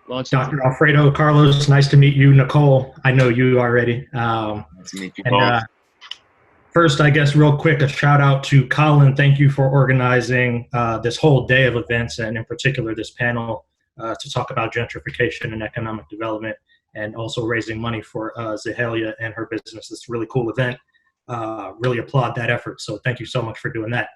Dr. Alfredo Carlos, nice to meet you. Nichole, I know you already. Nice to meet you And both. First, I guess, real quick, a shout out to Colin. Thank you for organizing this whole day of events, and in particular, this panel to talk about gentrification and economic development, and also raising money for Zahalia and her business. It's a really cool event. Really applaud that effort. So, thank you so much for doing that.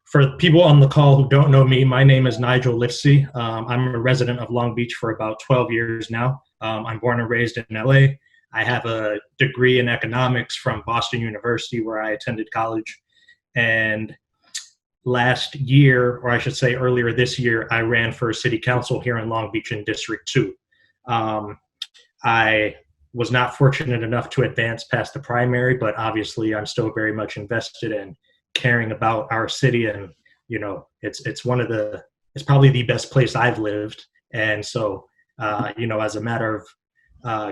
For people on the call who don't know me, my name is Nigel Lifsey. I'm a resident of Long Beach for about 12 years now. I'm born and raised in LA. I have a degree in economics from Boston University, where I attended college. And last year, or I should say earlier this year, I ran for city council here in Long Beach in District 2. I was not fortunate enough to advance past the primary, but obviously I'm still very much invested in caring about our city. And, you know, it's probably the best place I've lived. And so, as a matter of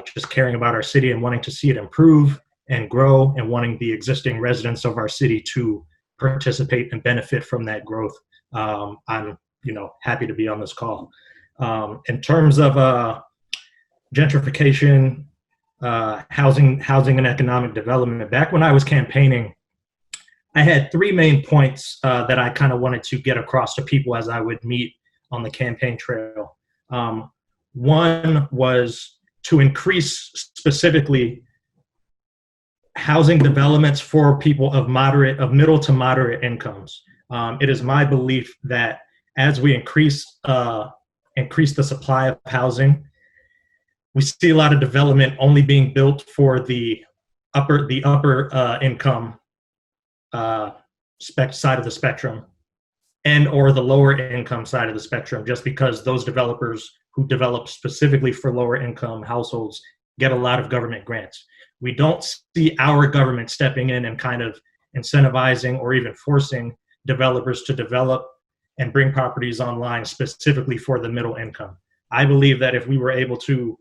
just caring about our city and wanting to see it improve and grow, and wanting the existing residents of our city to participate and benefit from that growth. I'm, happy to be on this call. In terms of gentrification, housing and economic development, back when I was campaigning, I had three main points that I kind of wanted to get across to people as I would meet on the campaign trail. One was to increase specifically housing developments for people of middle to moderate incomes. It is my belief that as we increase the supply of housing, we see a lot of development only being built for the upper income side of the spectrum, and or the lower income side of the spectrum, just because those developers who develop specifically for lower income households get a lot of government grants. We don't see our government stepping in and kind of incentivizing or even forcing developers to develop and bring properties online specifically for the middle income. I believe that if we were able to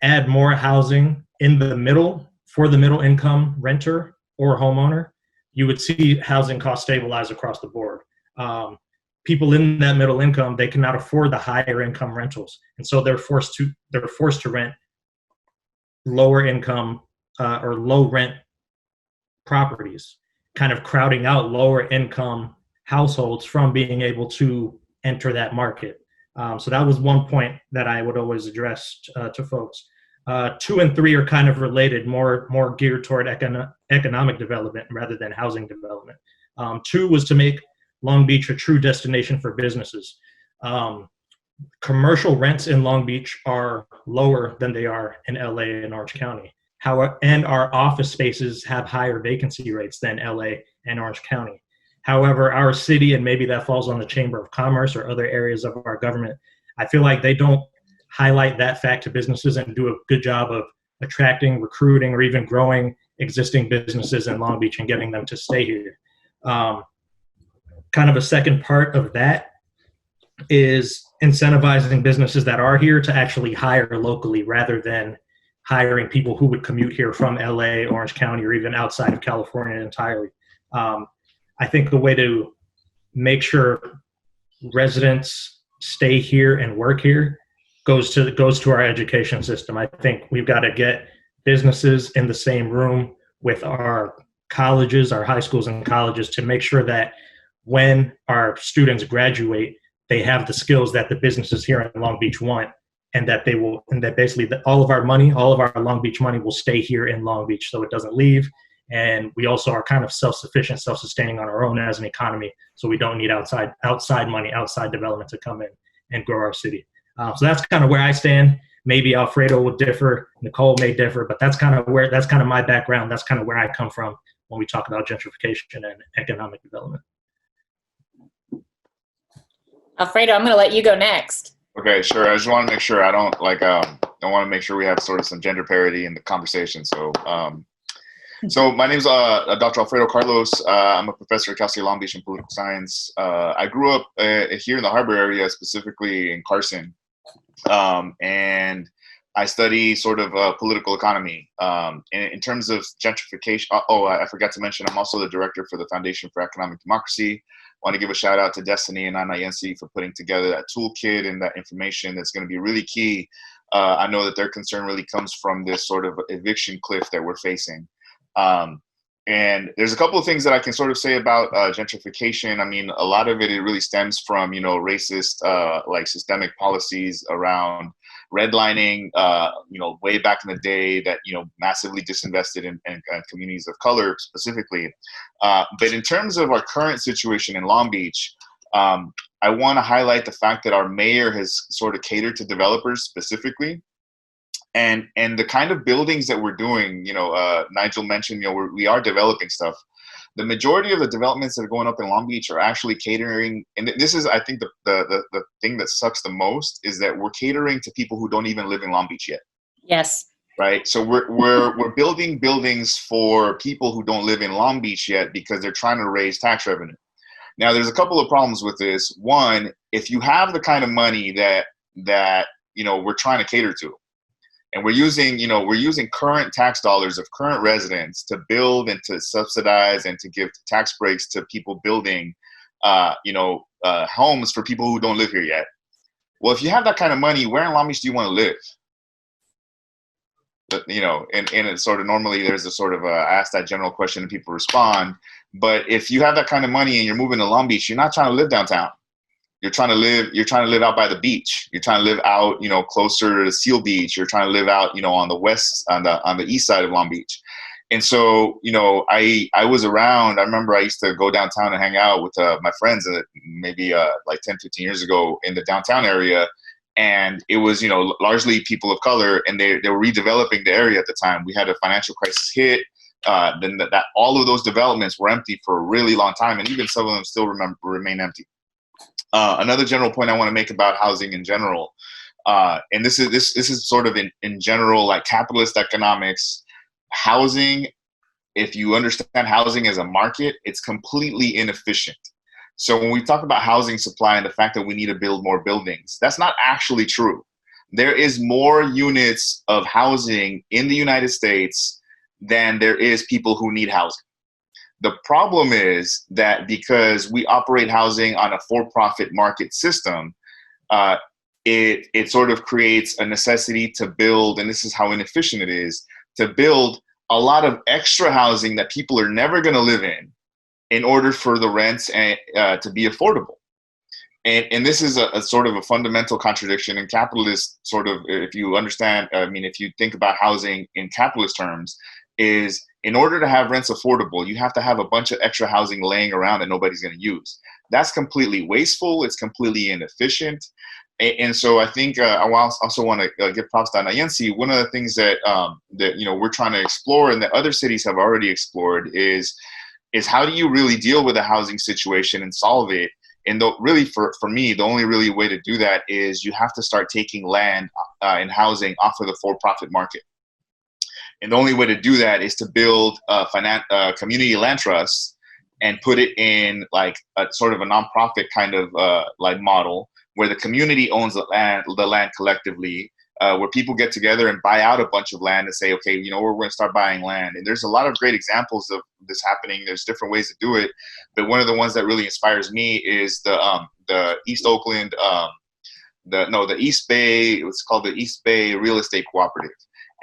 add more housing in the middle for the middle income renter or homeowner, you would see housing costs stabilize across the board. People in that middle income, they cannot afford the higher income rentals, and so they're forced to rent lower income or low rent properties, kind of crowding out lower income households from being able to enter that market. So that was one point that I would always address to folks. 2 and 3 are kind of related, more geared toward economic development rather than housing development. 2 was to make Long Beach a true destination for businesses. Commercial rents in Long Beach are lower than they are in LA and Orange County. And our office spaces have higher vacancy rates than LA and Orange County. However, our city, and maybe that falls on the Chamber of Commerce or other areas of our government, I feel like they don't highlight that fact to businesses and do a good job of attracting, recruiting, or even growing existing businesses in Long Beach and getting them to stay here. Kind of a second part of that is incentivizing businesses that are here to actually hire locally rather than hiring people who would commute here from LA, Orange County, or even outside of California entirely. I think the way to make sure residents stay here and work here goes to our education system. I think we've got to get businesses in the same room with our colleges, our high schools and colleges, to make sure that when our students graduate, they have the skills that the businesses here in Long Beach want, and that basically all of our Long Beach money will stay here in Long Beach so it doesn't leave. And we also are kind of self-sufficient, self-sustaining on our own as an economy, so we don't need outside money, outside development to come in and grow our city. So that's kind of where I stand. Maybe Alfredo will differ, Nichole may differ, but that's kind of my background. That's kind of where I come from when we talk about gentrification and economic development. Alfredo, I'm going to let you go next. Okay, sure. I just want to make sure I want to make sure we have sort of some gender parity in the conversation. So, my name is Dr. Alfredo Carlos. I'm a professor at Cal State Long Beach in political science. I grew up here in the Harbor area, specifically in Carson, and I study sort of political economy. In terms of gentrification, I forgot to mention, I'm also the director for the Foundation for Economic Democracy, want to give a shout out to Destiny and Ana Yensi for putting together that toolkit and that information that's going to be really key. I know that their concern really comes from this sort of eviction cliff that we're facing. And there's a couple of things that I can sort of say about gentrification. I mean, a lot of it really stems from, racist, like systemic policies around redlining, way back in the day that, massively disinvested in communities of color specifically. But in terms of our current situation in Long Beach, I want to highlight the fact that our mayor has sort of catered to developers specifically. And the kind of buildings that we're doing, Nigel mentioned, we are developing stuff. The majority of the developments that are going up in Long Beach are actually catering, and this is, I think, the thing that sucks the most is that we're catering to people who don't even live in Long Beach yet. Yes. Right. So we're building buildings for people who don't live in Long Beach yet because they're trying to raise tax revenue. Now, there's a couple of problems with this. One, if you have the kind of money that we're trying to cater to, and we're using current tax dollars of current residents to build and to subsidize and to give tax breaks to people building, homes for people who don't live here yet. Well, if you have that kind of money, where in Long Beach do you want to live? But, and it's sort of normally there's a sort of I ask that general question and people respond. But if you have that kind of money and you're moving to Long Beach, you're not trying to live downtown. You're trying to live out by the beach. You're trying to live out, closer to Seal Beach. You're trying to live out, on the east side of Long Beach. And so, I was around. I remember I used to go downtown and hang out with my friends maybe like 10, 15 years ago in the downtown area. And it was, largely people of color, and they were redeveloping the area at the time. We had a financial crisis hit. Then that all of those developments were empty for a really long time, and even some of them still remain empty. Another general point I want to make about housing in general, and this is sort of in general, like capitalist economics, housing, if you understand housing as a market, it's completely inefficient. So when we talk about housing supply and the fact that we need to build more buildings, that's not actually true. There is more units of housing in the United States than there is people who need housing. The problem is that because we operate housing on a for-profit market system, it sort of creates a necessity to build, and this is how inefficient it is, to build a lot of extra housing that people are never going to live in order for the rents to be affordable. And this is a sort of a fundamental contradiction in capitalist sort of, if you understand, if you think about housing in capitalist terms, is in order to have rents affordable, you have to have a bunch of extra housing laying around that nobody's going to use. That's completely wasteful. It's completely inefficient. And so I think I also want to give props to Ana Yensi. One of the things that we're trying to explore and that other cities have already explored is how do you really deal with a housing situation and solve it? And really, for me, the only really way to do that is you have to start taking land and housing off of the for-profit market. And the only way to do that is to build community land trusts and put it in like a sort of a nonprofit kind of like model where the community owns the land collectively, where people get together and buy out a bunch of land and say, okay, we're going to start buying land. And there's a lot of great examples of this happening. There's different ways to do it. But one of the ones that really inspires me is the East Oakland, the East Bay, it's called the East Bay Real Estate Cooperative.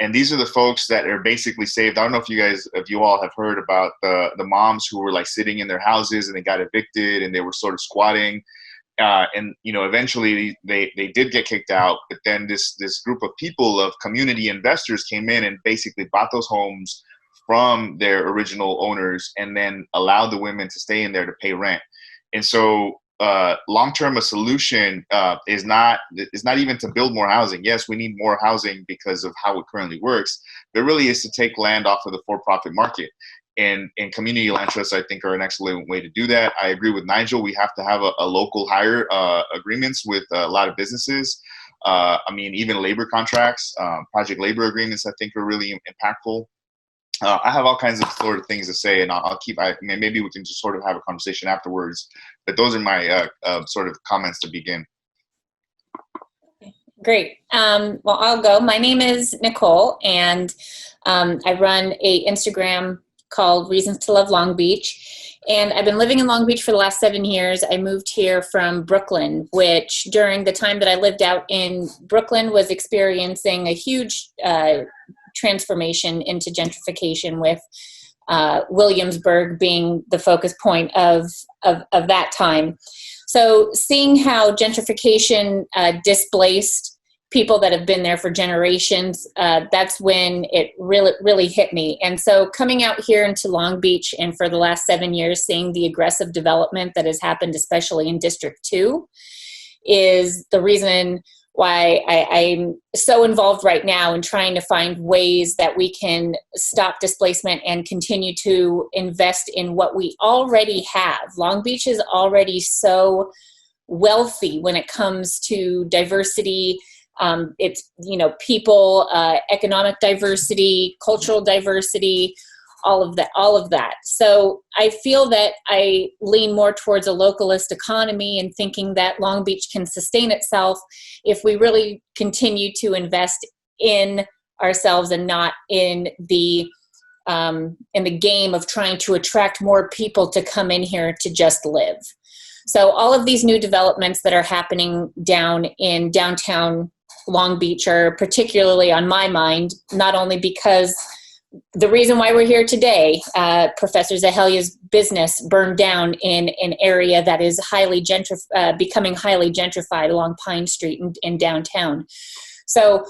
And these are the folks that are basically saved. I don't know if you all have heard about the moms who were like sitting in their houses and they got evicted and they were sort of squatting. And eventually they did get kicked out, but then this group of people, of community investors, came in and basically bought those homes from their original owners and then allowed the women to stay in there to pay rent. And so long-term, a solution is not even to build more housing. Yes, we need more housing because of how it currently works, but really is to take land off of the for-profit market. And community land trusts, I think, are an excellent way to do that. I agree with Nigel. We have to have a local hire agreements with a lot of businesses. Even labor contracts, project labor agreements, I think, are really impactful. I have all kinds of sort of things to say, and maybe we can just sort of have a conversation afterwards. But those are my sort of comments to begin. Great. Well, I'll go. My name is Nichole, and I run a Instagram called Reasons to Love Long Beach. And I've been living in Long Beach for the last 7 years. I moved here from Brooklyn, which during the time that I lived out in Brooklyn was experiencing a huge transformation into gentrification, with Williamsburg being the focus point of that time. So seeing how gentrification displaced people that have been there for generations, that's when it really hit me. And so coming out here into Long Beach, and for the last 7 years, seeing the aggressive development that has happened, especially in District 2, is the reason why I'm so involved right now in trying to find ways that we can stop displacement and continue to invest in what we already have. Long Beach is already so wealthy when it comes to diversity. It's, people, economic diversity, cultural diversity, all of that. So I feel that I lean more towards a localist economy and thinking that Long Beach can sustain itself if we really continue to invest in ourselves and not in the game of trying to attract more people to come in here to just live. So all of these new developments that are happening down in downtown Long Beach are particularly on my mind, not only because the reason why we're here today, Professor Zahelia's business burned down in an area that is becoming highly gentrified along Pine Street in downtown. So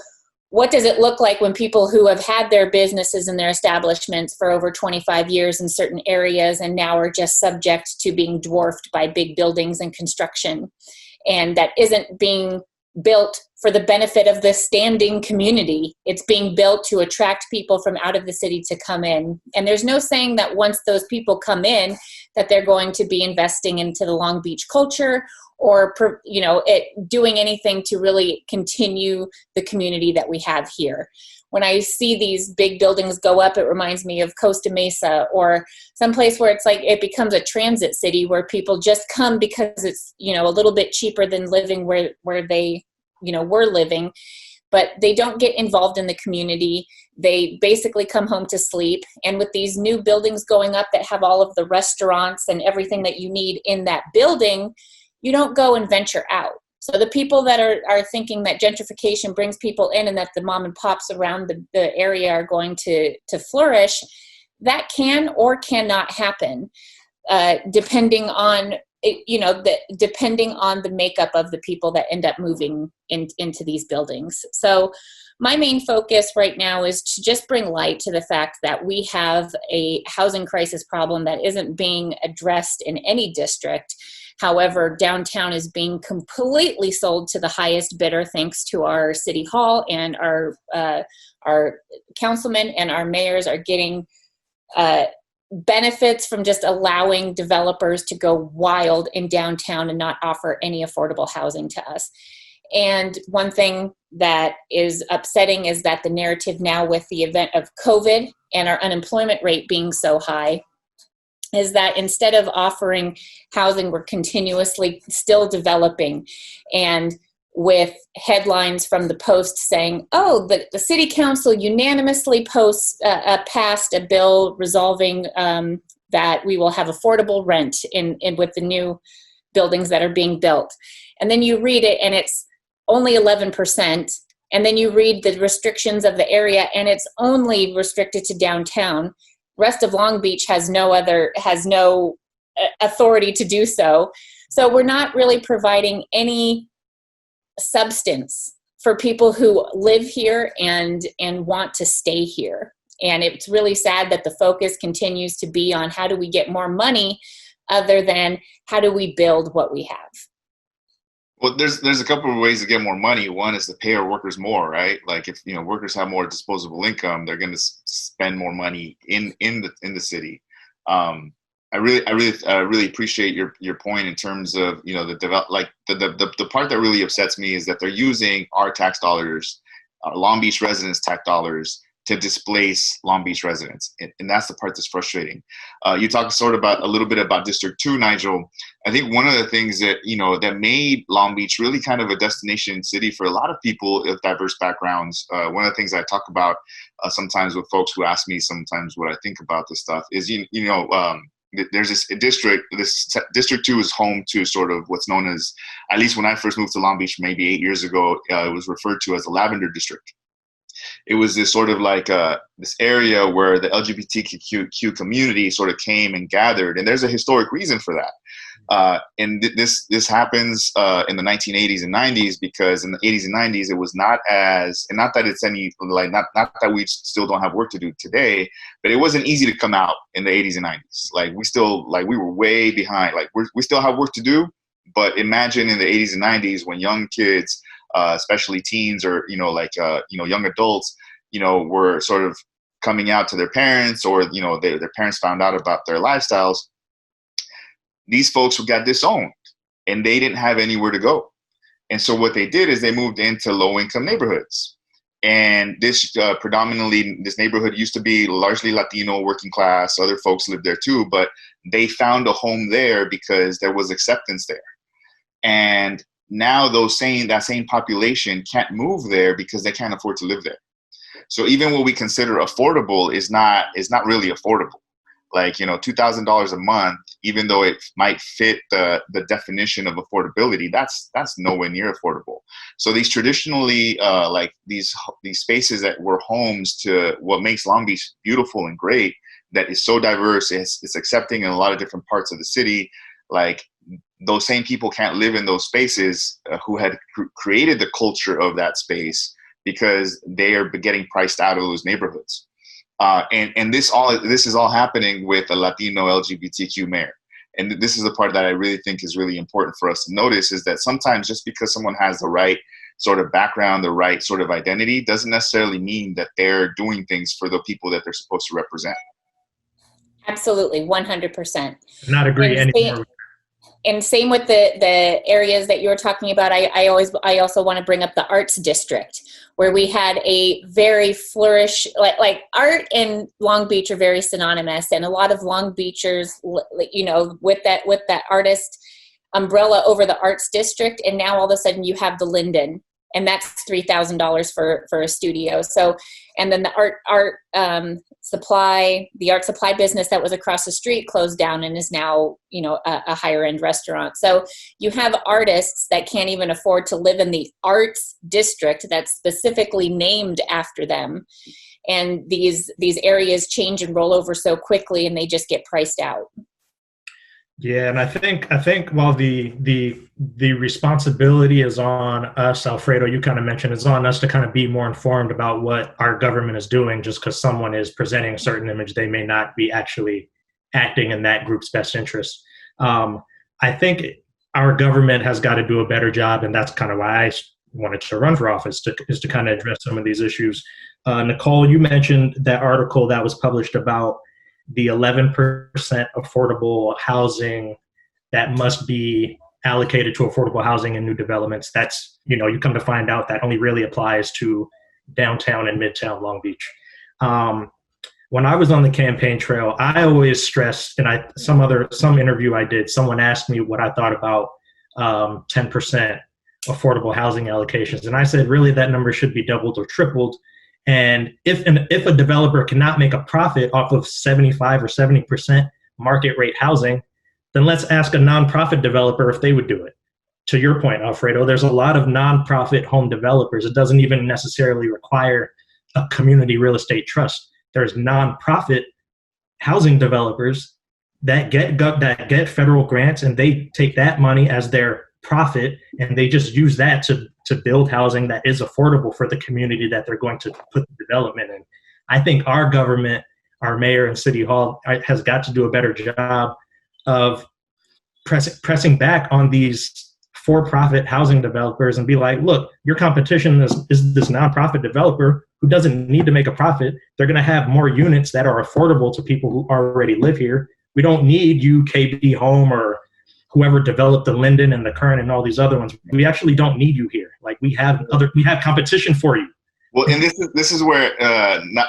what does it look like when people who have had their businesses and their establishments for over 25 years in certain areas and now are just subject to being dwarfed by big buildings and construction, and that isn't being built for the benefit of the standing community? It's being built to attract people from out of the city to come in. And there's no saying that once those people come in that they're going to be investing into the Long Beach culture or, doing anything to really continue the community that we have here. When I see these big buildings go up, it reminds me of Costa Mesa or someplace where it's like it becomes a transit city where people just come because it's, a little bit cheaper than living where they, were living, but they don't get involved in the community. They basically come home to sleep. And with these new buildings going up that have all of the restaurants and everything that you need in that building, you don't go and venture out. So the people that are thinking that gentrification brings people in and that the mom and pops around the area are going to flourish, that can or cannot happen, depending on depending on the makeup of the people that end up moving into these buildings. So my main focus right now is to just bring light to the fact that we have a housing crisis problem that isn't being addressed in any district. However, downtown is being completely sold to the highest bidder thanks to our city hall, and our councilmen and our mayors are getting benefits from just allowing developers to go wild in downtown and not offer any affordable housing to us. And one thing that is upsetting is that the narrative now, with the event of COVID and our unemployment rate being so high, is that instead of offering housing, we're continuously still developing. And with headlines from the Post saying, oh, the city council unanimously passed a bill resolving that we will have affordable rent in with the new buildings that are being built. And then you read it and it's only 11%. And then you read the restrictions of the area and it's only restricted to downtown. Rest of Long Beach has no authority to do so. So we're not really providing any substance for people who live here and want to stay here. And it's really sad that the focus continues to be on how do we get more money other than how do we build what we have. Well, there's a couple of ways to get more money. One is to pay our workers more, right? Like if workers have more disposable income, they're going to spend more money in the city. I really appreciate your point in terms of the part that really upsets me is that they're using our tax dollars, Long Beach residents' tax dollars, to displace Long Beach residents. And that's the part that's frustrating. You talked sort of about a little bit about District 2, Nigel. I think one of the things that, that made Long Beach really kind of a destination city for a lot of people of diverse backgrounds. One of the things I talk about sometimes with folks who ask me sometimes what I think about this stuff is, there's this District 2 is home to sort of what's known as, at least when I first moved to Long Beach maybe 8 years ago, it was referred to as the Lavender District. It was this sort of like this area where the LGBTQ community sort of came and gathered, and there's a historic reason for that. And this happens in the 1980s and 90s, because in the 80s and 90s it was not as, and not that it's any like not that we still don't have work to do today, but it wasn't easy to come out in the 80s and 90s. Like we were way behind. Like we still have work to do, but imagine in the 80s and 90s when young kids, especially teens or young adults, were sort of coming out to their parents, or their parents found out about their lifestyles. These folks who got disowned, and they didn't have anywhere to go. And so what they did is they moved into low-income neighborhoods. And this predominantly, this neighborhood used to be largely Latino, working class. Other folks lived there too, but they found a home there because there was acceptance there. And now that same population can't move there because they can't afford to live there. So even what we consider affordable is not really affordable. Like, $2,000 a month, even though it might fit the definition of affordability, that's nowhere near affordable. So these traditionally, these spaces that were homes to what makes Long Beach beautiful and great, that is so diverse, it's accepting in a lot of different parts of the city, like those same people can't live in those spaces who had created the culture of that space, because they are getting priced out of those neighborhoods. And this is all happening with a Latino LGBTQ mayor. And this is the part that I really think is really important for us to notice, is that sometimes just because someone has the right sort of background, the right sort of identity, doesn't necessarily mean that they're doing things for the people that they're supposed to represent. Absolutely, 100%. Not agree anymore. And same with the areas that you were talking about. I also want to bring up the arts district, where we had a very flourish, like art and Long Beach are very synonymous, and a lot of Long Beachers, with that artist umbrella over the arts district, and now all of a sudden you have the Linden, and that's $3,000 for a studio. So, and then the art supply business that was across the street closed down and is now, a higher end restaurant. So you have artists that can't even afford to live in the arts district that's specifically named after them. And these areas change and roll over so quickly, and they just get priced out. Yeah, and I think while the responsibility is on us, Alfredo, you kind of mentioned, it's on us to kind of be more informed about what our government is doing. Just because someone is presenting a certain image, they may not be actually acting in that group's best interest. I think our government has got to do a better job, and that's kind of why I wanted to run for office, is to kind of address some of these issues. Nichole, you mentioned that article that was published about the 11% affordable housing that must be allocated to affordable housing in new developments. That's, you come to find out that only really applies to downtown and midtown Long Beach. When I was on the campaign trail, I always stressed, and some interview I did, someone asked me what I thought about 10% affordable housing allocations. And I said, really, that number should be doubled or tripled. And if a developer cannot make a profit off of 75 or 70% market rate housing, then let's ask a nonprofit developer if they would do it. To your point, Alfredo, there's a lot of nonprofit home developers. It doesn't even necessarily require a community real estate trust. There's nonprofit housing developers that get federal grants, and they take that money as their profit, and they just use that to build housing that is affordable for the community that they're going to put the development in. I think our government, our mayor and city hall, has got to do a better job of pressing back on these for-profit housing developers and be like, look, your competition is this nonprofit developer who doesn't need to make a profit. They're going to have more units that are affordable to people who already live here. We don't need you, KB Home, or whoever developed the Linden and the Kern and all these other ones. We actually don't need you here. Like we have competition for you. Well, and this is where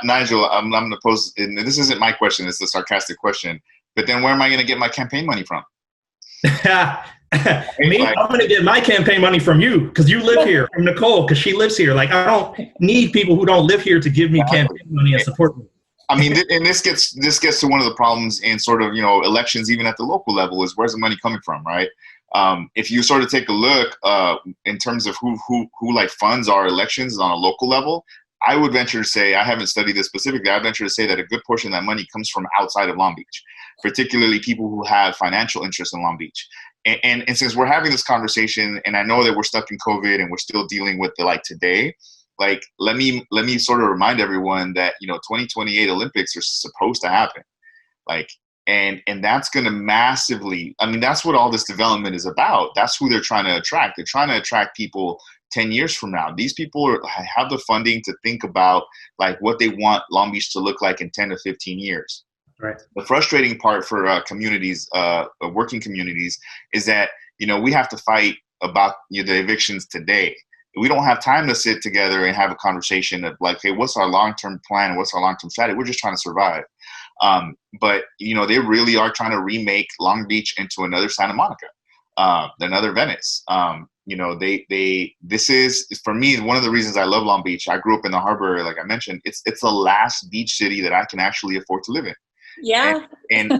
Nigel, I'm going to pose, and this isn't my question, it's a sarcastic question, but then where am I going to get my campaign money from? Me, Like, I'm going to get my campaign money from you because you live here, from Nichole because she lives here. Like, I don't need people who don't live here to give me campaign money and support me. I mean, and this gets to one of the problems in sort of, elections, even at the local level, is where's the money coming from, right? If you sort of take a look in terms of who like funds our elections on a local level, I would venture to say, I haven't studied this specifically, I venture to say that a good portion of that money comes from outside of Long Beach, particularly people who have financial interests in Long Beach. And since we're having this conversation, and I know that we're stuck in COVID and we're still dealing with the today, like let me sort of remind everyone that 2028 Olympics are supposed to happen, like, and that's going to massively, I mean, that's what all this development is about. That's who they're trying to attract. They're trying to attract people 10 years from now. These people have the funding to think about like what they want Long Beach to look like in 10 to 15 years. Right. The frustrating part for communities, working communities, is that we have to fight about the evictions today. We don't have time to sit together and have a conversation of like, hey, what's our long-term plan? What's our long-term strategy? We're just trying to survive. But they really are trying to remake Long Beach into another Santa Monica, another Venice. This is, for me, one of the reasons I love Long Beach. I grew up in the harbor area, like I mentioned. It's the last beach city that I can actually afford to live in. Yeah. And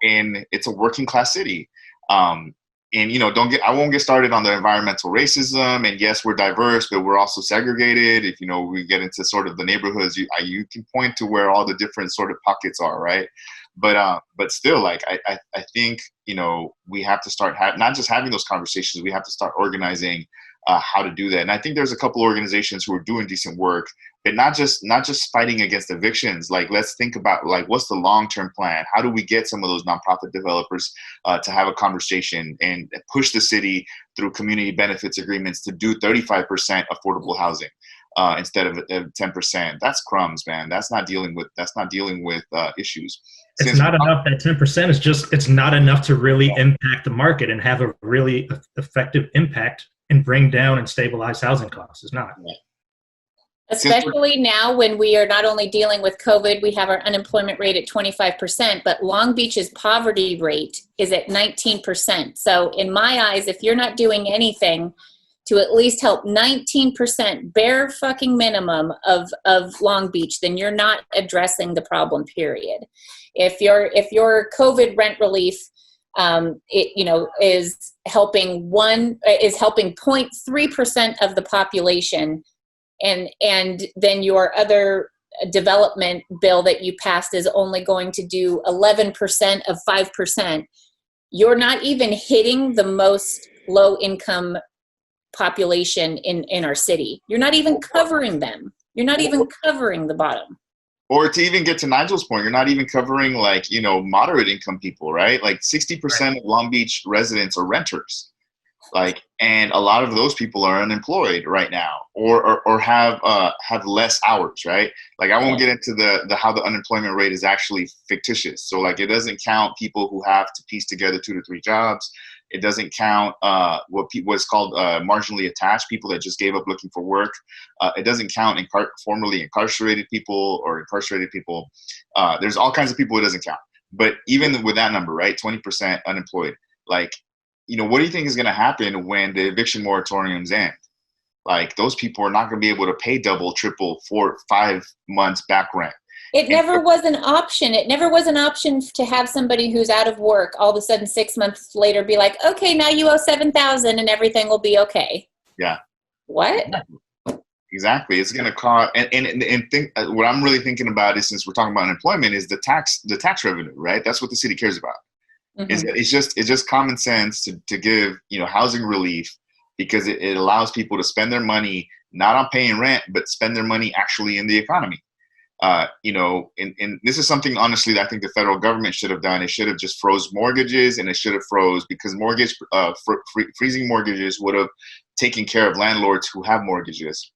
and it's a working class city. I won't get started on the environmental racism. And yes, we're diverse, but we're also segregated. If we get into sort of the neighborhoods, you can point to where all the different sort of pockets are, right? But still, like I think we have to start not just having those conversations. We have to start organizing how to do that. And I think there's a couple organizations who are doing decent work, but not just fighting against evictions. Like, let's think about like, what's the long-term plan? How do we get some of those nonprofit developers to have a conversation and push the city through community benefits agreements to do 35% affordable housing instead of 10%? That's crumbs, man. That's not dealing with issues. It's not enough. That 10% is it's not enough to really impact the market and have a really effective impact and bring down and stabilize housing costs. It's not. Especially now when we are not only dealing with COVID, we have our unemployment rate at 25%, but Long Beach's poverty rate is at 19%. So in my eyes, if you're not doing anything to at least help 19% bare fucking minimum of Long Beach, then you're not addressing the problem, period. If your COVID rent relief is helping 0.3% of the population, and then your other development bill that you passed is only going to do 11% of 5%, you're not even hitting the most low income population in our city. You're not even covering them. You're not even covering the bottom. Or to even get to Nigel's point, you're not even covering moderate income people, right? Like 60% of Long Beach residents are renters. And a lot of those people are unemployed right now, or have less hours, right? Like, I won't get into the how the unemployment rate is actually fictitious. So like, it doesn't count people who have to piece together 2 to 3 jobs. It doesn't count what's called marginally attached, people that just gave up looking for work. It doesn't count formerly incarcerated people or incarcerated people. There's all kinds of people it doesn't count. But even with that number, right, 20% unemployed, like, what do you think is going to happen when the eviction moratoriums end? Like, those people are not going to be able to pay double, triple, 4, 5 months back rent. It never was an option. It never was an option to have somebody who's out of work all of a sudden 6 months later be like, okay, now you owe $7,000 and everything will be okay. Yeah. What? Exactly. It's going to cost, and think what I'm really thinking about is, since we're talking about unemployment, is the tax revenue, right? That's what the city cares about. Mm-hmm. It's just common sense to give housing relief, because it allows people to spend their money not on paying rent, but spend their money actually in the economy. And this is something, honestly, that I think the federal government should have done. It should have just froze mortgages, and it should have froze, because freezing mortgages would have taken care of landlords who have mortgages.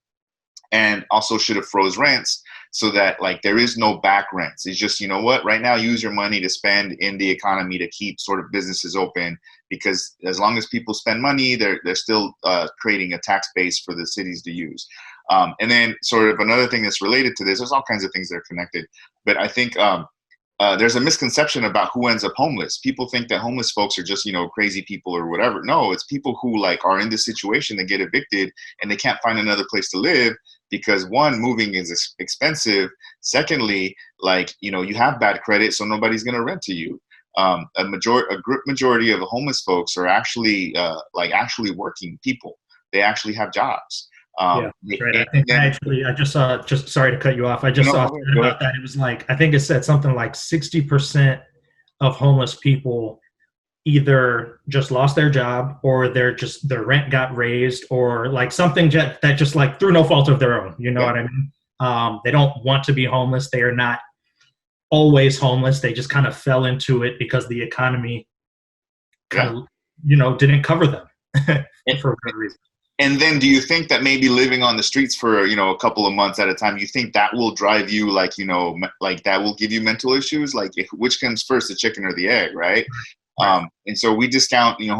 and also should have froze rents so that like there is no back rents. It's just, you know what, right now use your money to spend in the economy to keep sort of businesses open, because as long as people spend money, they're still creating a tax base for the cities to use. And then sort of another thing that's related to this, there's all kinds of things that are connected, but I think there's a misconception about who ends up homeless. People think that homeless folks are just, you know, crazy people or whatever. No, it's people who like are in this situation that get evicted and they can't find another place to live because one, moving is expensive. Secondly, like, you know, you have bad credit, so nobody's going to rent to you. A group majority of the homeless folks are actually actually working people. They actually have jobs. Yeah, right. I just saw, just sorry to cut you off. I just saw about that. It was like, I think it said something like 60% of homeless people either just lost their job or their rent got raised or like something that just like through no fault of their own. You know what I mean? They don't want to be homeless. They are not always homeless. They just kind of fell into it because the economy kind of, you know, didn't cover them for whatever reason. And then do you think that maybe living on the streets for, you know, a couple of months at a time, you think that will drive you like, you know, like that will give you mental issues? Like which comes first, the chicken or the egg, right? And so we discount, you know,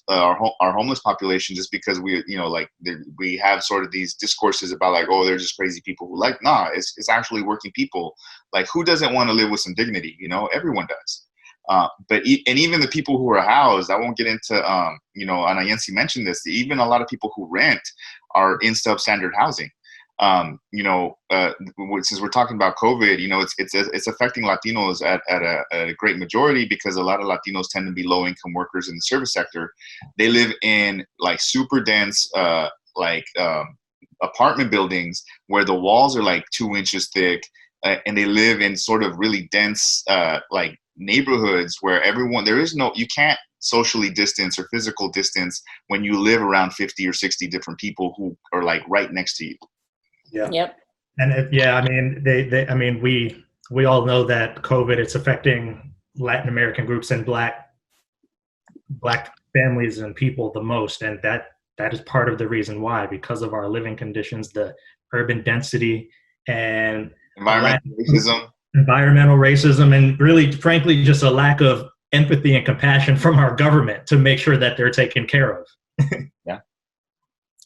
our homeless population just because we, you know, like we have sort of these discourses about like, oh, they're just crazy people who like, nah, it's actually working people. Like who doesn't want to live with some dignity? You know, everyone does. And even the people who are housed, I won't get into, you know, and Yancy mentioned this, even a lot of people who rent are in substandard housing. You know, since we're talking about COVID, you know, it's affecting Latinos at a great majority because a lot of Latinos tend to be low income workers in the service sector. They live in like super dense, apartment buildings where the walls are like 2 inches thick, and they live in sort of really dense, neighborhoods where you can't socially distance or physical distance when you live around 50 or 60 different people who are like right next to you. Yeah. Yep. And I mean, we all know that COVID, it's affecting Latin American groups and black families and people the most. And that is part of the reason why, because of our living conditions, the urban density and environmental racism, and really, frankly, just a lack of empathy and compassion from our government to make sure that they're taken care of. Yeah.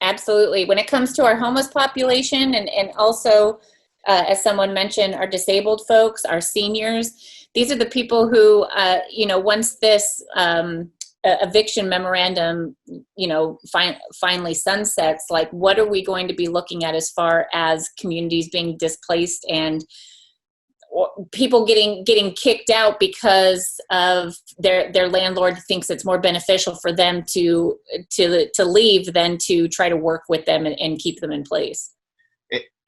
Absolutely. When it comes to our homeless population and also, as someone mentioned, our disabled folks, our seniors, these are the people who, you know, once this eviction memorandum, you know, finally sunsets, like what are we going to be looking at as far as communities being displaced and people getting kicked out because of their landlord thinks it's more beneficial for them to leave than to try to work with them and keep them in place.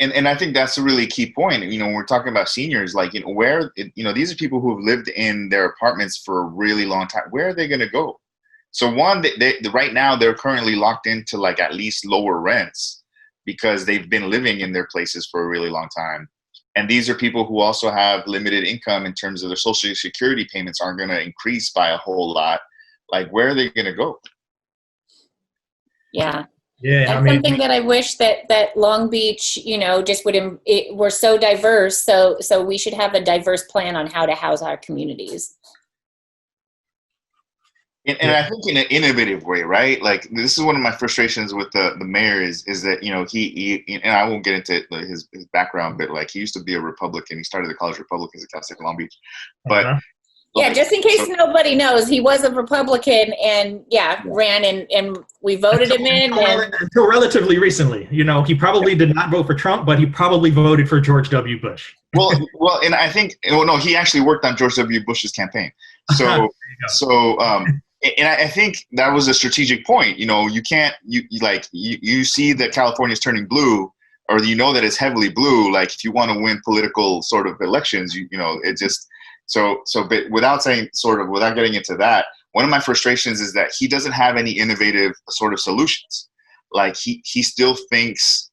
And I think that's a really key point. You know, when we're talking about seniors, like, you know, these are people who have lived in their apartments for a really long time. Where are they going to go? So one, right now they're currently locked into like at least lower rents because they've been living in their places for a really long time. And these are people who also have limited income in terms of their Social Security payments aren't going to increase by a whole lot. Like, where are they going to go? Yeah. Yeah. That's something that I wish that Long Beach, you know, just we're so diverse. So we should have a diverse plan on how to house our communities. And I think in an innovative way, right? Like this is one of my frustrations with the mayor is that, you know, he and I won't get into his background, but like he used to be a Republican. He started the College Republicans at Cal State Long Beach. But yeah, just in case nobody knows, he was a Republican and ran and we voted him in. Until relatively recently, you know, he probably did not vote for Trump, but he probably voted for George W. Bush. Well, and I think, no, he actually worked on George W. Bush's campaign. And I think that was a strategic point. You know, you can't, you see that California is turning blue, or you know that it's heavily blue. Like if you want to win political sort of elections, you know, it just, but without getting into that, one of my frustrations is that he doesn't have any innovative sort of solutions. Like he still thinks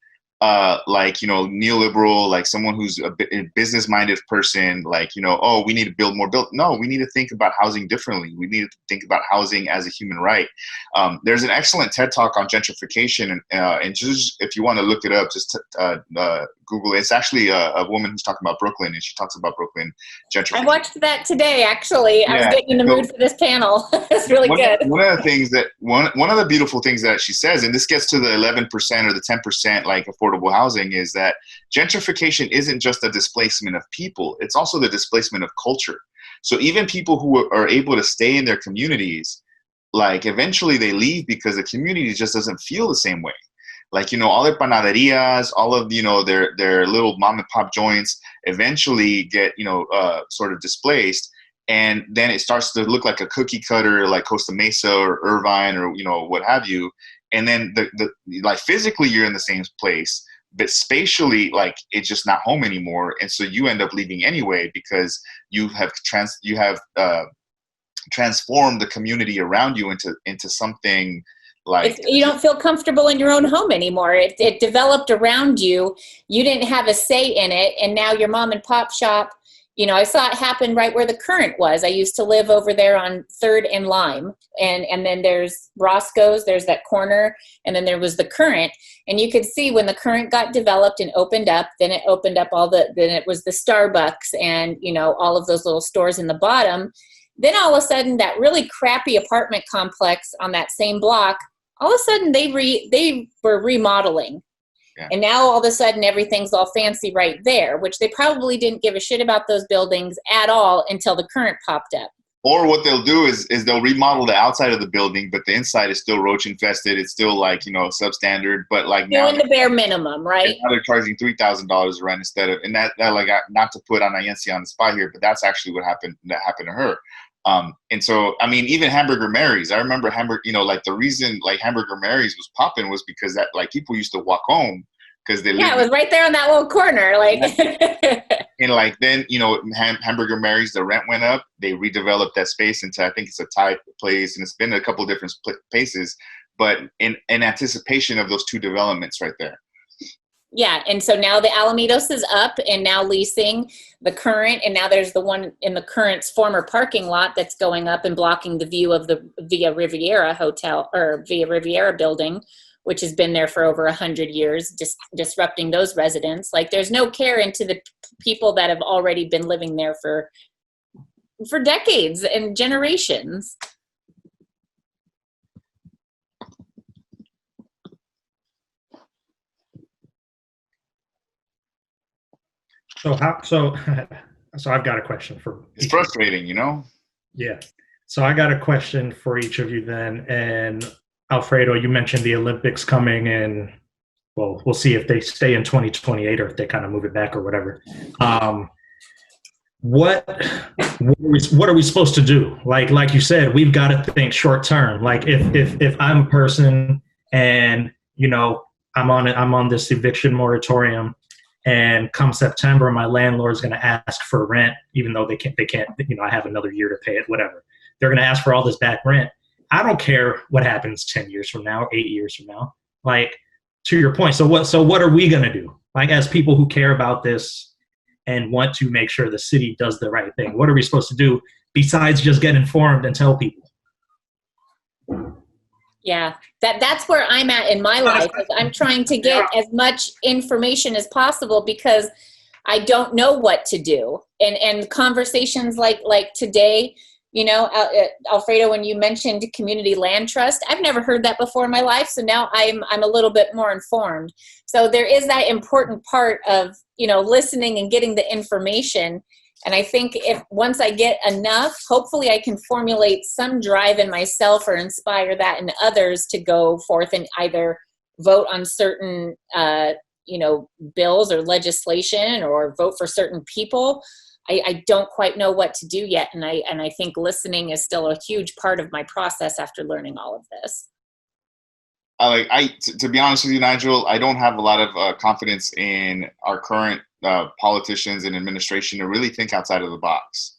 like, neoliberal, like someone who's a business-minded person, like, oh, we need to build more. No, we need to think about housing differently. We need to think about housing as a human right. There's an excellent TED Talk on gentrification, and just if you want to look it up, just Google it. It's actually a woman who's talking about Brooklyn, and she talks about Brooklyn gentrification. I watched that today, actually. I was getting in the mood for this panel. It's really good. One of the things that one of the beautiful things that she says, and this gets to the 11% or the 10% like affordable housing, is that gentrification isn't just a displacement of people, it's also the displacement of culture. So even people who are able to stay in their communities, like eventually they leave because the community just doesn't feel the same way. Like, all their panaderias, all of, their little mom and pop joints eventually get, sort of displaced. And then it starts to look like a cookie cutter, like Costa Mesa or Irvine or, what have you. And then like physically you're in the same place, but spatially, like it's just not home anymore. And so you end up leaving anyway, because you have transformed the community around you into something like you don't feel comfortable in your own home anymore. It developed around you. You didn't have a say in it. And now your mom and pop shop, I saw it happen right where the Current was. I used to live over there on 3rd and Lime. And then there's Roscoe's, there's that corner, and then there was the Current. And you could see when the Current got developed and opened up, then it opened up then it was the Starbucks and, all of those little stores in the bottom. Then all of a sudden, that really crappy apartment complex on that same block, all of a sudden they were remodeling. Yeah. And now all of a sudden everything's all fancy right there, which they probably didn't give a shit about those buildings at all until the Current popped up. Or what they'll do is they'll remodel the outside of the building, but the inside is still roach infested. It's still like, substandard, but like now doing the bare minimum, right? Now they're charging $3,000 rent instead of, and that like, not to put Anayensi on the spot here, but that's actually what happened to her. And so, I mean, even Hamburger Mary's, I remember like the reason like Hamburger Mary's was popping was because that like people used to walk home because they it was right there on that little corner. Like, and like then, Hamburger Mary's, the rent went up, they redeveloped that space into, I think it's a Thai place, and it's been a couple different places, but in anticipation of those two developments right there. Yeah, and so now the Alamitos is up and now leasing the Current, and now there's the one in the Current's former parking lot that's going up and blocking the view of the Villa Riviera Hotel or Villa Riviera building, which has been there for over 100 years, just disrupting those residents. Like there's no care into the people that have already been living there for decades and generations. So I've got a question for. It's frustrating, Yeah. So I got a question for each of you then. And Alfredo, you mentioned the Olympics coming in. Well, we'll see if they stay in 2028 or if they kind of move it back or whatever. What are we supposed to do? Like you said, we've got to think short term. Like if I'm a person and I'm on this eviction moratorium, and come September, my landlord's going to ask for rent, even though they can't, I have another year to pay it, whatever. They're going to ask for all this back rent. I don't care what happens 10 years from now, 8 years from now. Like, to your point, so what are we going to do? Like, as people who care about this and want to make sure the city does the right thing, what are we supposed to do besides just get informed and tell people? Yeah, that's where I'm at in my life. I'm trying to get as much information as possible because I don't know what to do. And conversations like today, Alfredo, when you mentioned community land trust, I've never heard that before in my life. So now I'm a little bit more informed. So there is that important part of, listening and getting the information. And I think once I get enough, hopefully I can formulate some drive in myself or inspire that in others to go forth and either vote on certain, bills or legislation or vote for certain people. I don't quite know what to do yet. And I think listening is still a huge part of my process after learning all of this. To be honest with you, Nigel, I don't have a lot of confidence in our current politicians and administration to really think outside of the box.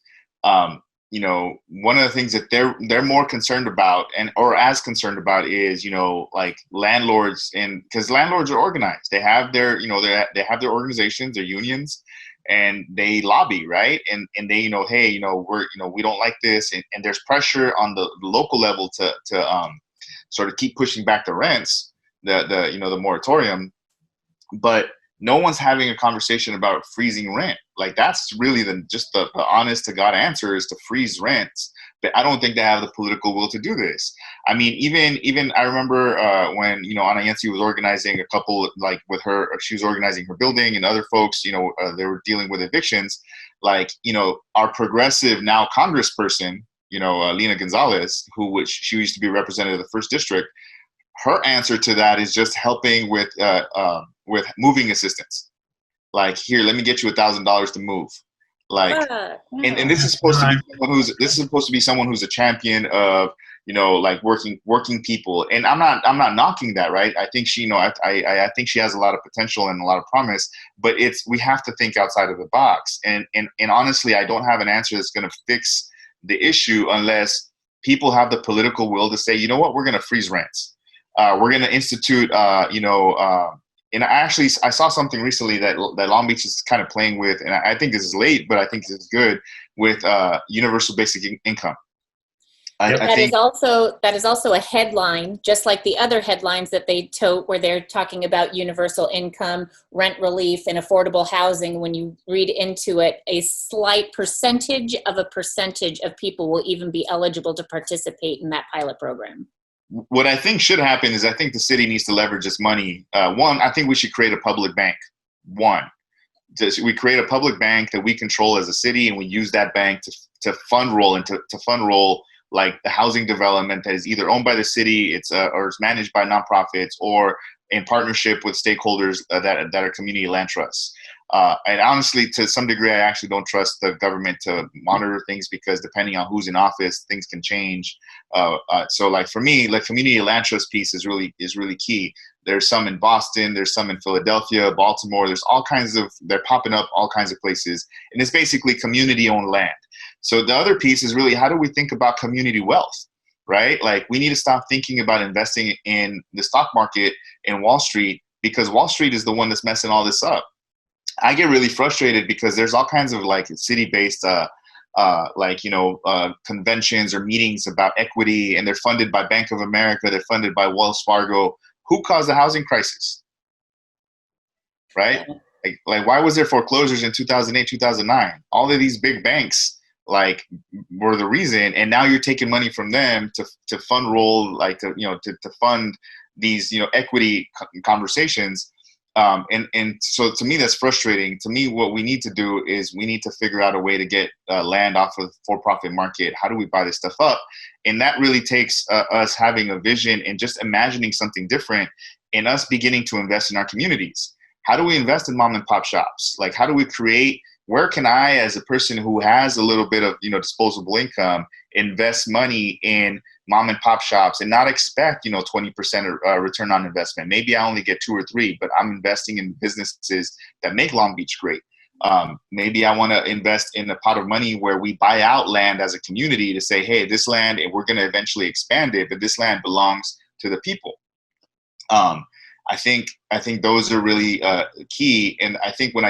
you know, one of the things that they're more concerned about or as concerned about is, you know, like landlords, and because landlords are organized, they have their, you know, they have their organizations, their unions, and they lobby, right? And they, you know, hey, you know, we don't like this, and there's pressure on the local level to sort of keep pushing back the rents, the moratorium, but no one's having a conversation about freezing rent. Like, that's really the honest to God answer, is to freeze rents. But I don't think they have the political will to do this. I mean, even I remember when, you know, Ana Yancy was organizing a couple, like with her, she was organizing her building, and other folks, you know, they were dealing with evictions. Like, you know, our progressive now congressperson, you know, Lina Gonzalez, which she used to be representative of the 1st District, her answer to that is just helping with moving assistance. Like, here, let me get you $1,000 to move. Like, and this is supposed to be someone who's a champion of, you know, like working people. And I'm not knocking that, right? I think she, you know, I think she has a lot of potential and a lot of promise, but we have to think outside of the box. And honestly, I don't have an answer that's going to fix the issue unless people have the political will to say, you know what, we're going to freeze rents. We're going to institute, and I saw something recently that Long Beach is kind of playing with, and I think this is late, but I think this is good, with universal basic income. That is also a headline, just like the other headlines that they tote, where they're talking about universal income, rent relief, and affordable housing. When you read into it, a slight percentage of people will even be eligible to participate in that pilot program. What I think should happen is, I think the city needs to leverage its money. One, I think we should create a public bank. We create a public bank that we control as a city, and we use that bank to fund roll and to fund roll like the housing development that is either owned by the city, or is managed by nonprofits, or in partnership with stakeholders that are community land trusts. And honestly, to some degree, I actually don't trust the government to monitor things, because depending on who's in office, things can change. So like for me, like community land trust piece is really key. There's some in Boston, there's some in Philadelphia, Baltimore, they're popping up all kinds of places. And it's basically community owned land. So the other piece is really, how do we think about community wealth, right? Like, we need to stop thinking about investing in the stock market and Wall Street, because Wall Street is the one that's messing all this up. I get really frustrated because there's all kinds of like city-based conventions or meetings about equity, and they're funded by Bank of America, they're funded by Wells Fargo. Who caused the housing crisis? Right? Like why was there foreclosures in 2008, 2009? All of these big banks like were the reason, and now you're taking money from them to fund roll, like to fund these equity conversations. And so to me, that's frustrating. To me, what we need to do is we need to figure out a way to get land off of the for-profit market. How do we buy this stuff up? And that really takes us having a vision and just imagining something different, and us beginning to invest in our communities. How do we invest in mom and pop shops? Like, how do we create, where can I, as a person who has a little bit of, disposable income, invest money in mom and pop shops and not expect, 20% return on investment? Maybe I only get 2 or 3, but I'm investing in businesses that make Long Beach great. Maybe I want to invest in a pot of money where we buy out land as a community to say, hey, this land, and we're going to eventually expand it, but this land belongs to the people. I think those are really key. And I think when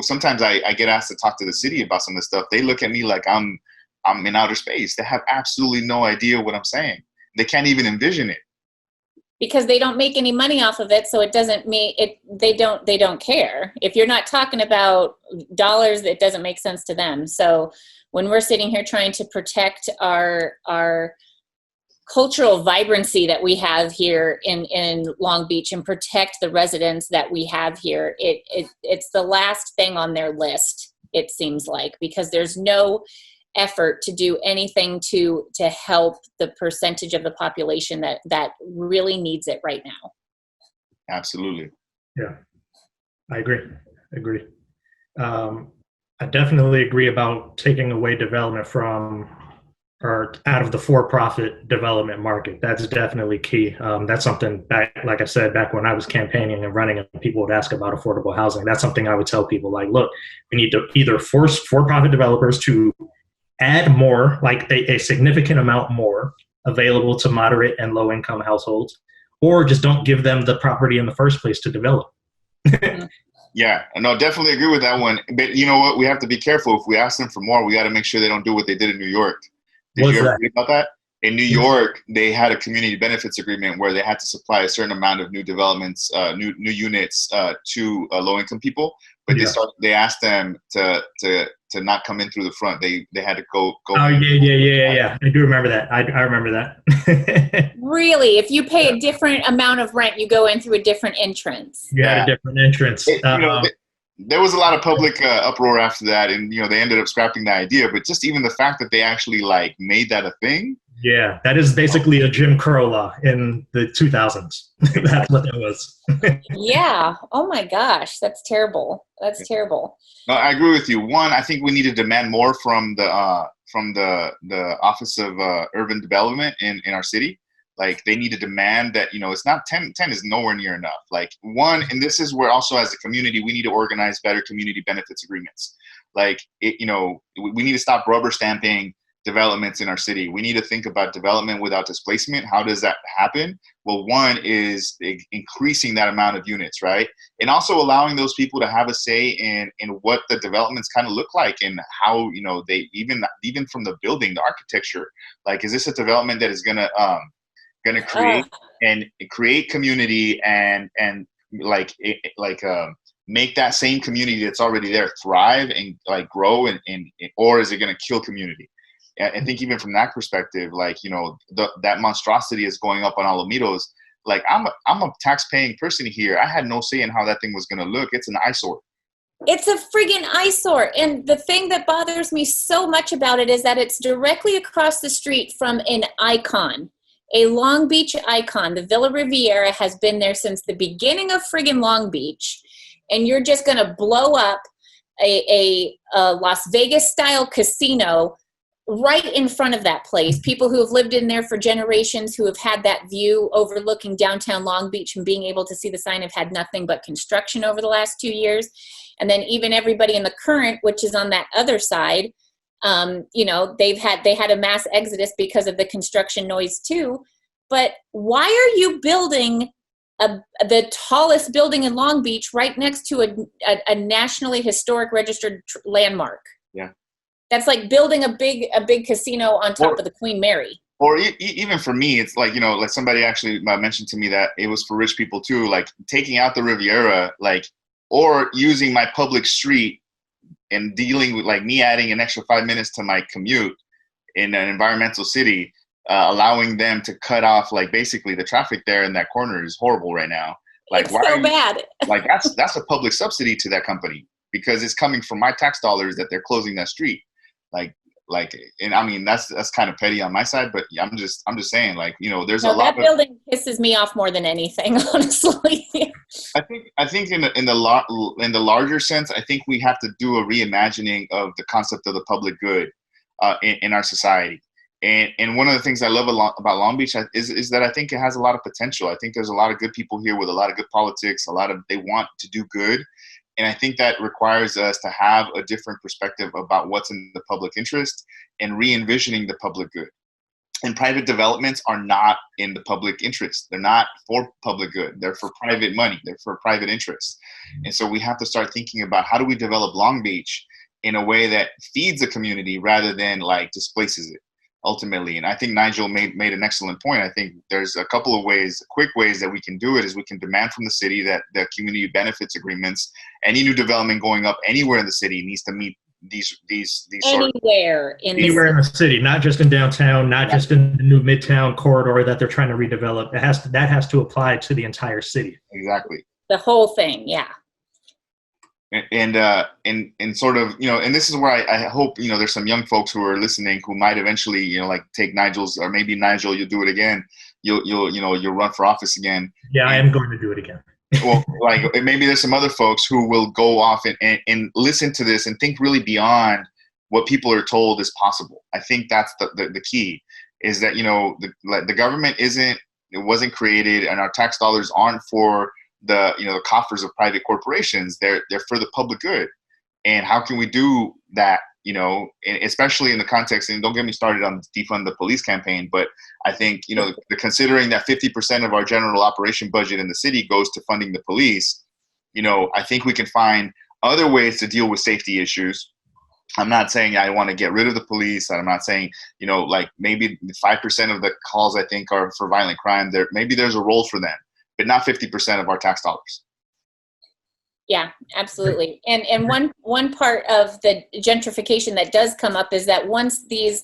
sometimes I get asked to talk to the city about some of this stuff, they look at me like I'm in outer space. They have absolutely no idea what I'm saying. They can't even envision it. Because they don't make any money off of it, so it doesn't mean it. They don't care. If you're not talking about dollars, it doesn't make sense to them. So when we're sitting here trying to protect our cultural vibrancy that we have here in Long Beach and protect the residents that we have here, it's the last thing on their list, it seems like, because there's no effort to do anything to help the percentage of the population that really needs it right now. Absolutely. Yeah, I agree. I definitely agree about taking away development from or out of the for-profit development market. That's definitely key. That's something like I said, back when I was campaigning and running and people would ask about affordable housing, that's something I would tell people, like, look, we need to either force for-profit developers to add more, like a significant amount more available to moderate and low income households, or just don't give them the property in the first place to develop. Yeah, no, definitely agree with that one. But you know what? We have to be careful. If we ask them for more, we got to make sure they don't do what they did in New York. Did What's you ever that? read about that? In New York, they had a community benefits agreement where they had to supply a certain amount of new developments, new units to low-income people. But Yeah. they asked them to not come in through the front. They had to go. Oh yeah. I do remember that. I remember that. Really? If you pay a different amount of rent, you go in through a different entrance. You had a different entrance. There was a lot of public uproar after that, and they ended up scrapping the idea. But just even the fact that they actually like made that a thing. Yeah, that is basically a Jim Crow law in the 2000s. That's what that was. Yeah. Oh my gosh, that's terrible. That's terrible. No, I agree with you. One, I think we need to demand more from the Office of Urban Development in our city. Like they need to demand that, it's not 10 is nowhere near enough. Like one, and this is where also as a community, we need to organize better community benefits agreements. Like, we need to stop rubber stamping developments in our city. We need to think about development without displacement. How does that happen? Well, one is increasing that amount of units, right? And also allowing those people to have a say in what the developments kind of look like and how, they even from the building, the architecture, like, is this a development that is gonna create community and make that same community that's already there thrive and like grow and or is it going to kill community? I think even from that perspective, like, that monstrosity is going up on Alamedos. Like I'm a tax-paying person here. I had no say in how that thing was going to look. It's an eyesore. It's a friggin' eyesore. And the thing that bothers me so much about it is that it's directly across the street from an icon, a Long Beach icon. The Villa Riviera has been there since the beginning of friggin' Long Beach. And you're just going to blow up a Las Vegas style casino right in front of that place. People who have lived in there for generations, who have had that view overlooking downtown Long Beach and being able to see the sign, have had nothing but construction over the last 2 years. And then even everybody in the Current, which is on that other side, they had a mass exodus because of the construction noise too. But why are you building the tallest building in Long Beach right next to a nationally historic registered landmark? Yeah. That's like building a big casino on top of the Queen Mary. Or even for me, it's like, like somebody actually mentioned to me that it was for rich people too, like taking out the Riviera, like, or using my public street and dealing with like me adding an extra 5 minutes to my commute in an environmental city, allowing them to cut off like basically the traffic there in that corner is horrible right now. Like, it's so bad. Like that's a public subsidy to that company because it's coming from my tax dollars that they're closing that street. Like, and I mean, that's kind of petty on my side, but I'm just saying, like, there's a lot. That building pisses me off more than anything, honestly. I think in the larger sense, I think we have to do a reimagining of the concept of the public good in our society. And one of the things I love about Long Beach is that I think it has a lot of potential. I think there's a lot of good people here with a lot of good politics. They want to do good. And I think that requires us to have a different perspective about what's in the public interest and re-envisioning the public good. And private developments are not in the public interest. They're not for public good. They're for private money. They're for private interests. And so we have to start thinking about how do we develop Long Beach in a way that feeds the community rather than like displaces it ultimately. And I think Nigel made an excellent point. I think there's a couple of quick ways that we can do it is we can demand from the city that the community benefits agreements, any new development going up anywhere in the city needs to meet these anywhere in the city, not just in downtown, not just in the new Midtown corridor that they're trying to redevelop. That has to apply to the entire city. Exactly. The whole thing, yeah. And sort of, and this is where I hope, there's some young folks who are listening who might eventually, like take Nigel's, or maybe Nigel, you'll do it again. You'll run for office again. Yeah, I am going to do it again. Well, like maybe there's some other folks who will go off and listen to this and think really beyond what people are told is possible. I think that's the key is that, the government wasn't created and our tax dollars aren't for the coffers of private corporations. They're for the public good. And how can we do that, especially in the context, and don't get me started on defund the police campaign, but I think, considering that 50% of our general operation budget in the city goes to funding the police, I think we can find other ways to deal with safety issues. I'm not saying I want to get rid of the police. I'm not saying, maybe 5% of the calls I think are for violent crime. Maybe there's a role for them, but not 50% of our tax dollars. Yeah, absolutely. And one part of the gentrification that does come up is that once these,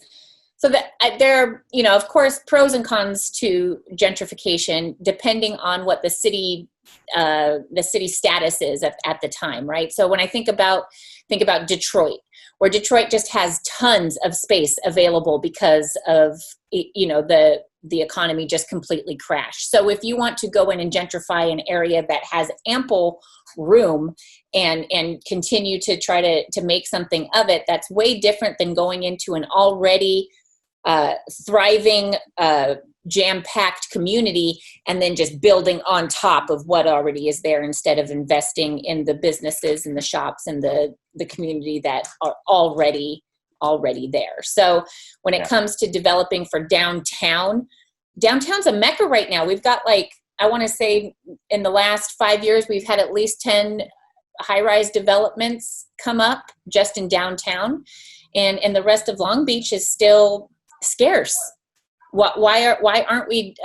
so that there are, of course, pros and cons to gentrification depending on what the city status is at the time, right? So when I think about Detroit, where Detroit just has tons of space available because of the economy just completely crashed. So if you want to go in and gentrify an area that has ample room and continue to try to make something of it, that's way different than going into an already thriving, jam-packed community and then just building on top of what already is there instead of investing in the businesses and the shops and the community that are already there. So when it comes to developing for downtown's a mecca right now. We've got I want to say in the last 5 years, we've had at least 10 high-rise developments come up just in downtown, and the rest of Long Beach is still scarce. Why aren't we,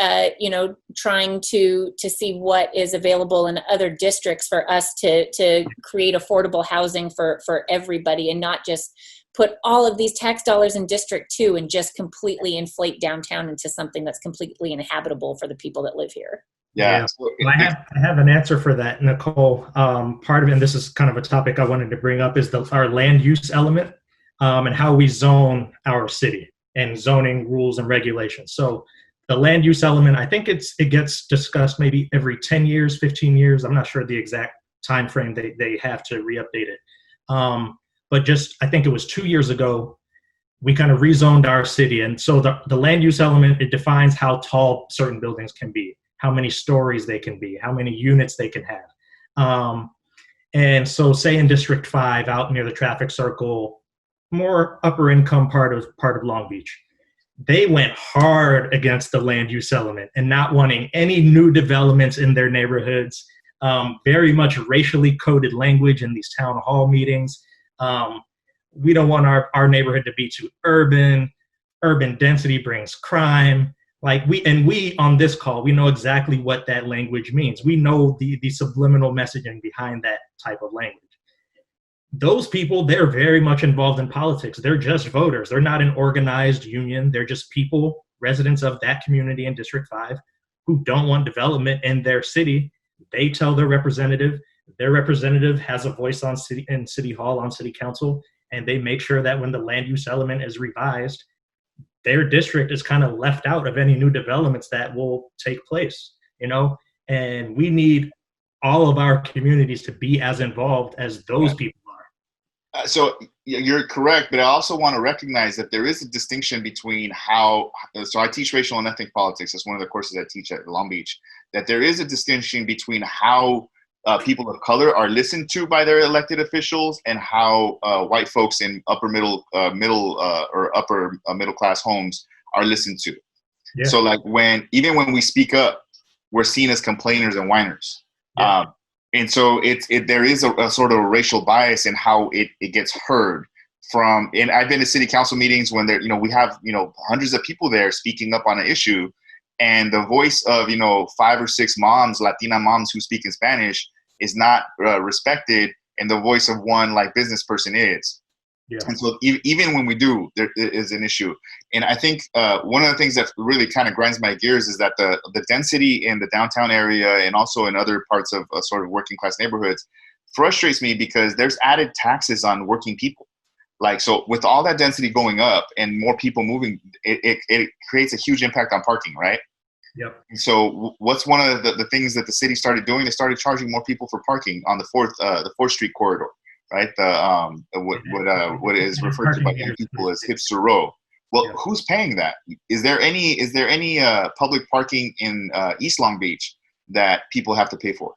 trying to see what is available in other districts for us to create affordable housing for everybody and not just put all of these tax dollars in District 2 and just completely inflate downtown into something that's completely uninhabitable for the people that live here? Yeah. Well, I have an answer for that, Nichole. Part of it, and this is kind of a topic I wanted to bring up, is our land use element and how we zone our city and zoning rules and regulations. So the land use element, I think it gets discussed maybe every 10 years, 15 years. I'm not sure the exact time frame they have to re-update it. But just, I think it was 2 years ago, we kind of rezoned our city. And so the land use element, it defines how tall certain buildings can be, how many stories they can be, how many units they can have. And so say in District 5 out near the traffic circle, more upper income part of Long Beach, they went hard against the land use element and not wanting any new developments in their neighborhoods, very much racially coded language in these town hall meetings. We don't want our neighborhood to be too urban. Urban density brings crime. We on this call, we know exactly what that language means. We know the subliminal messaging behind that type of language. Those people, they're very much involved in politics. They're just voters. They're not an organized union. They're just people, residents of that community in District 5, who don't want development in their city. They tell their representative has a voice in city hall, on city council, and they make sure that when the land use element is revised, their district is kind of left out of any new developments that will take place, and we need all of our communities to be as involved as those people are. So you're correct, but I also want to recognize that there is a distinction between so I teach racial and ethnic politics. That's one of the courses I teach at Long Beach, that there is a distinction between how people of color are listened to by their elected officials and how white folks in upper middle or upper middle class homes are listened to. Yeah. So even when we speak up, we're seen as complainers and whiners. Yeah. And so there is a sort of a racial bias in how it gets heard from, and I've been to city council meetings when we have, hundreds of people there speaking up on an issue, and the voice of, 5 or 6 moms, Latina moms who speak in Spanish is not respected, and the voice of one business person is. Yeah. And so even when we do, there is an issue. And I think one of the things that really kind of grinds my gears is that the density in the downtown area and also in other parts of sort of working class neighborhoods frustrates me, because there's added taxes on working people. So with all that density going up and more people moving, it creates a huge impact on parking, right? Yep. And so what's one of the things that the city started doing? They started charging more people for parking on the 4th Street corridor. Right, what is referred to by young people as hipster row. Well, yeah. Who's paying that? Is there any public parking in East Long Beach that people have to pay for?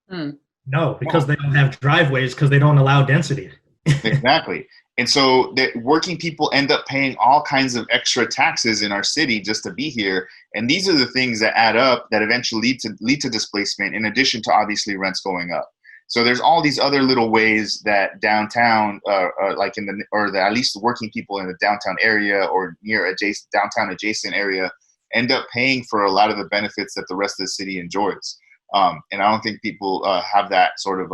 No, because they don't have driveways, because they don't allow density. Exactly. And so that working people end up paying all kinds of extra taxes in our city just to be here. And these are the things that add up that eventually lead to displacement, in addition to obviously rents going up. So there's all these other little ways that downtown, like at least the working people in the downtown area or near downtown adjacent area, end up paying for a lot of the benefits that the rest of the city enjoys. And I don't think people have that sort of,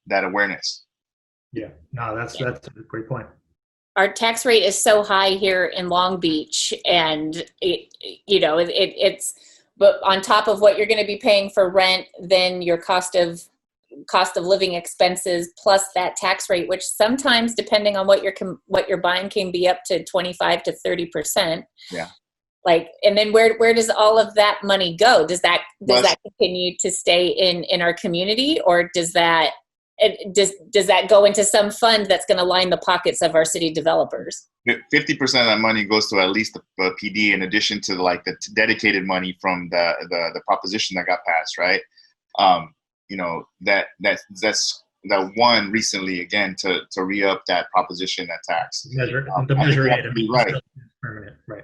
that awareness. Yeah, no, that's a great point. Our tax rate is so high here in Long Beach, and it's but on top of what you're going to be paying for rent, then your cost of living expenses plus that tax rate, which sometimes, depending on what you're buying, can be up to 25 to 30%. Yeah. And then where does all of that money go? Does that continue to stay in our community, or does that go into some fund that's going to line the pockets of our city developers? 50% of that money goes to at least the PD, in addition to the dedicated money from the proposition that got passed, right? That's that one recently again to re-up that proposition, that tax. Measure A, right. Permanent, right?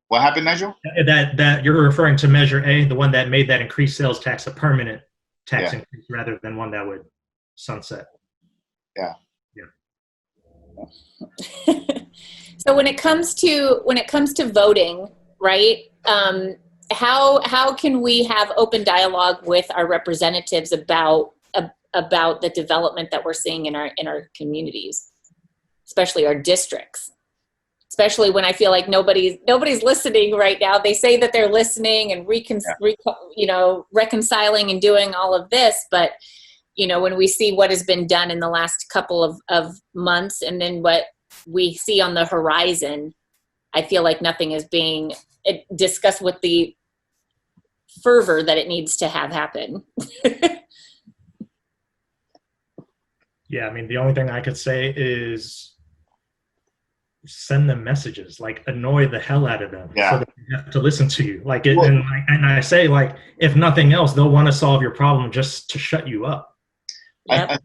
What happened, Nigel? That you're referring to Measure A, the one that made that increased sales tax a permanent tax increase rather than one that would sunset. Yeah. So when it comes to voting, right? How can we have open dialogue with our representatives about the development that we're seeing in our communities, especially our districts? Especially when I feel like nobody's listening right now. They say that they're listening and reconciling and doing all of this, but when we see what has been done in the last couple of months, and then what we see on the horizon, I feel like nothing is being discussed with the fervor that it needs to have happen. Yeah, I mean, the only thing I could say is send them messages, annoy the hell out of them, so that they have to listen to you. And I say, if nothing else, they'll want to solve your problem just to shut you up. Yep.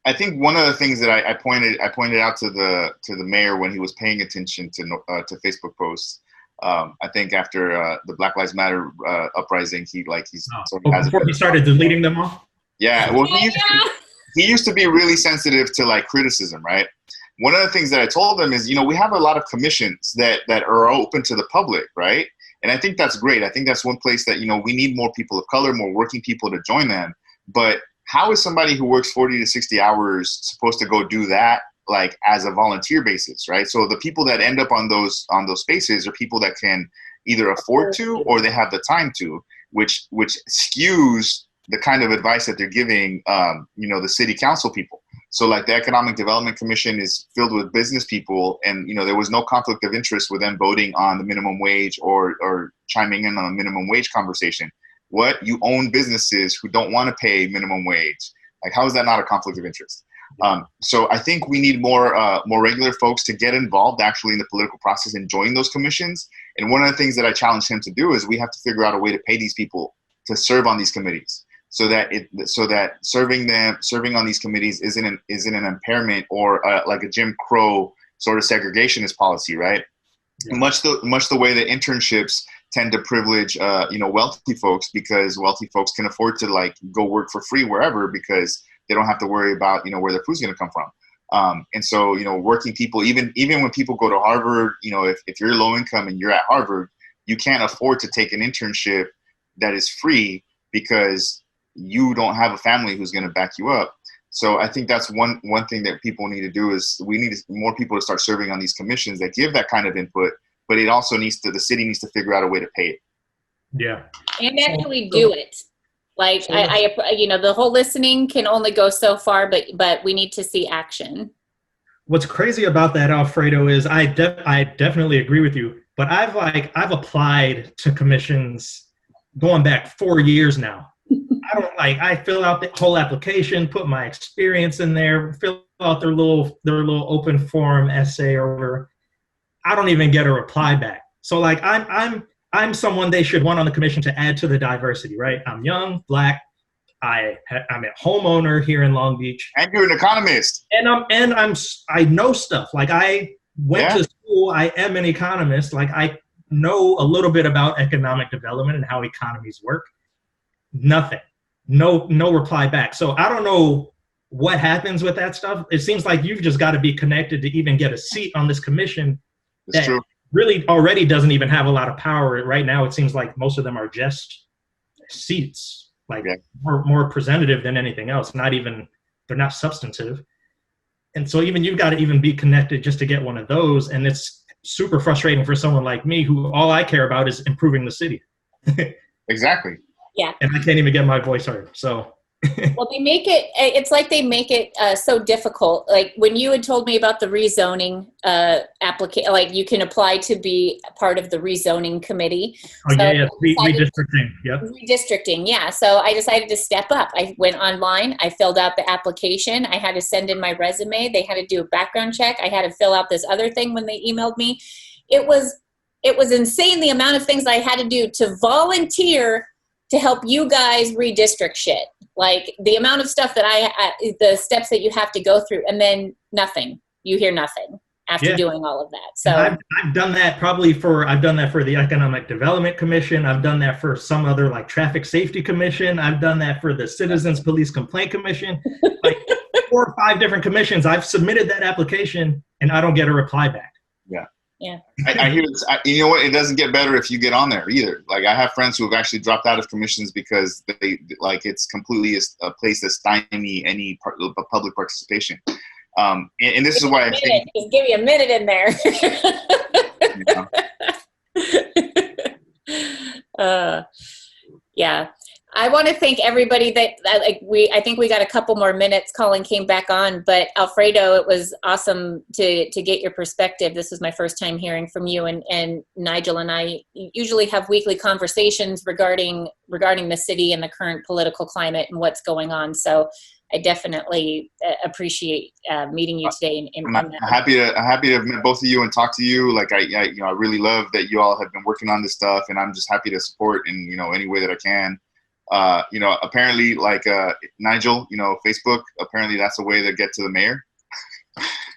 I think one of the things that I pointed out to the mayor when he was paying attention to Facebook posts. I think after the Black Lives Matter uprising, before he started deleting them all. Yeah, well, he used to be really sensitive to criticism, right? One of the things that I told him is, we have a lot of commissions that are open to the public, right? And I think that's great. I think that's one place that, we need more people of color, more working people to join them. But how is somebody who works 40 to 60 hours supposed to go do that, as a volunteer basis, right? So the people that end up on those spaces are people that can either afford to, or they have the time to, which skews the kind of advice that they're giving, the city council people. So the Economic Development Commission is filled with business people, and, there was no conflict of interest with them voting on the minimum wage or chiming in on a minimum wage conversation. What? You own businesses who don't want to pay minimum wage. How is that not a conflict of interest? So I think we need more regular folks to get involved actually in the political process and join those commissions. And one of the things that I challenged him to do is we have to figure out a way to pay these people to serve on these committees, so that serving on these committees isn't an impairment or like a Jim Crow sort of segregationist policy, right? Yeah. Much the way that internships tend to privilege wealthy folks, because wealthy folks can afford to go work for free wherever, because they don't have to worry about where their food's going to come from. And so working people, even when people go to Harvard, if you're low income and you're at Harvard, you can't afford to take an internship that is free because you don't have a family who's going to back you up. So I think that's one thing that people need to do is we need more people to start serving on these commissions that give that kind of input. But it also the city needs to figure out a way to pay it. Yeah. And actually do it. The whole listening can only go so far, but we need to see action. What's crazy about that, Alfredo, is I definitely agree with you. But I've applied to commissions going back 4 years now. I fill out the whole application, put my experience in there, fill out their little open forum essay or whatever. I don't even get a reply back. So I'm someone they should want on the commission to add to the diversity, right? I'm young, Black, I'm a homeowner here in Long Beach, And you're an economist. I know stuff. Like I went to school. I am an economist. Like I know a little bit about economic development and how economies work. Nothing. No reply back. So I don't know what happens with that stuff. It seems like you've just got to be connected to even get a seat on this commission. That's true. Really already doesn't even have a lot of power. Right now, it seems like most of them are just seats, like more representative than anything else. They're not substantive. And so even you've got to even be connected just to get one of those. And it's super frustrating for someone like me who all I care about is improving the city. Exactly. Yeah. And I can't even get my voice heard. So. Well, it's like they make it so difficult. Like when you had told me about the rezoning application, like you can apply to be part of the rezoning committee. Oh, so redistricting. Yep. Redistricting, yeah. So I decided to step up. I went online. I filled out the application. I had to send in my resume. They had to do a background check. I had to fill out this other thing when they emailed me. It was insane the amount of things I had to do to volunteer to help you guys redistrict shit. Like the amount of stuff that the steps that you have to go through, and then nothing. You hear nothing after doing all of that. So I've done that I've done that for the Economic Development Commission. I've done that for some other like Traffic Safety Commission. I've done that for the Citizens Police Complaint Commission. Like 4 or 5 different commissions. I've submitted that application and I don't get a reply back. Yeah. Yeah. I hear this. You know what? It doesn't get better if you get on there either. Like I have friends who have actually dropped out of commissions because it's completely a place that stymie any public participation. And this is why I think. Just give me a minute in there. Yeah. I want to thank everybody I think we got a couple more minutes. Colin came back on, but Alfredo, it was awesome to get your perspective. This was my first time hearing from you, and Nigel and I usually have weekly conversations regarding the city and the current political climate and what's going on. So I definitely appreciate meeting you today. I'm happy to have met both of you and talk to you. Like I really love that you all have been working on this stuff, and I'm just happy to support in any way that I can. Apparently, like Nigel, Facebook, apparently that's a way to get to the mayor.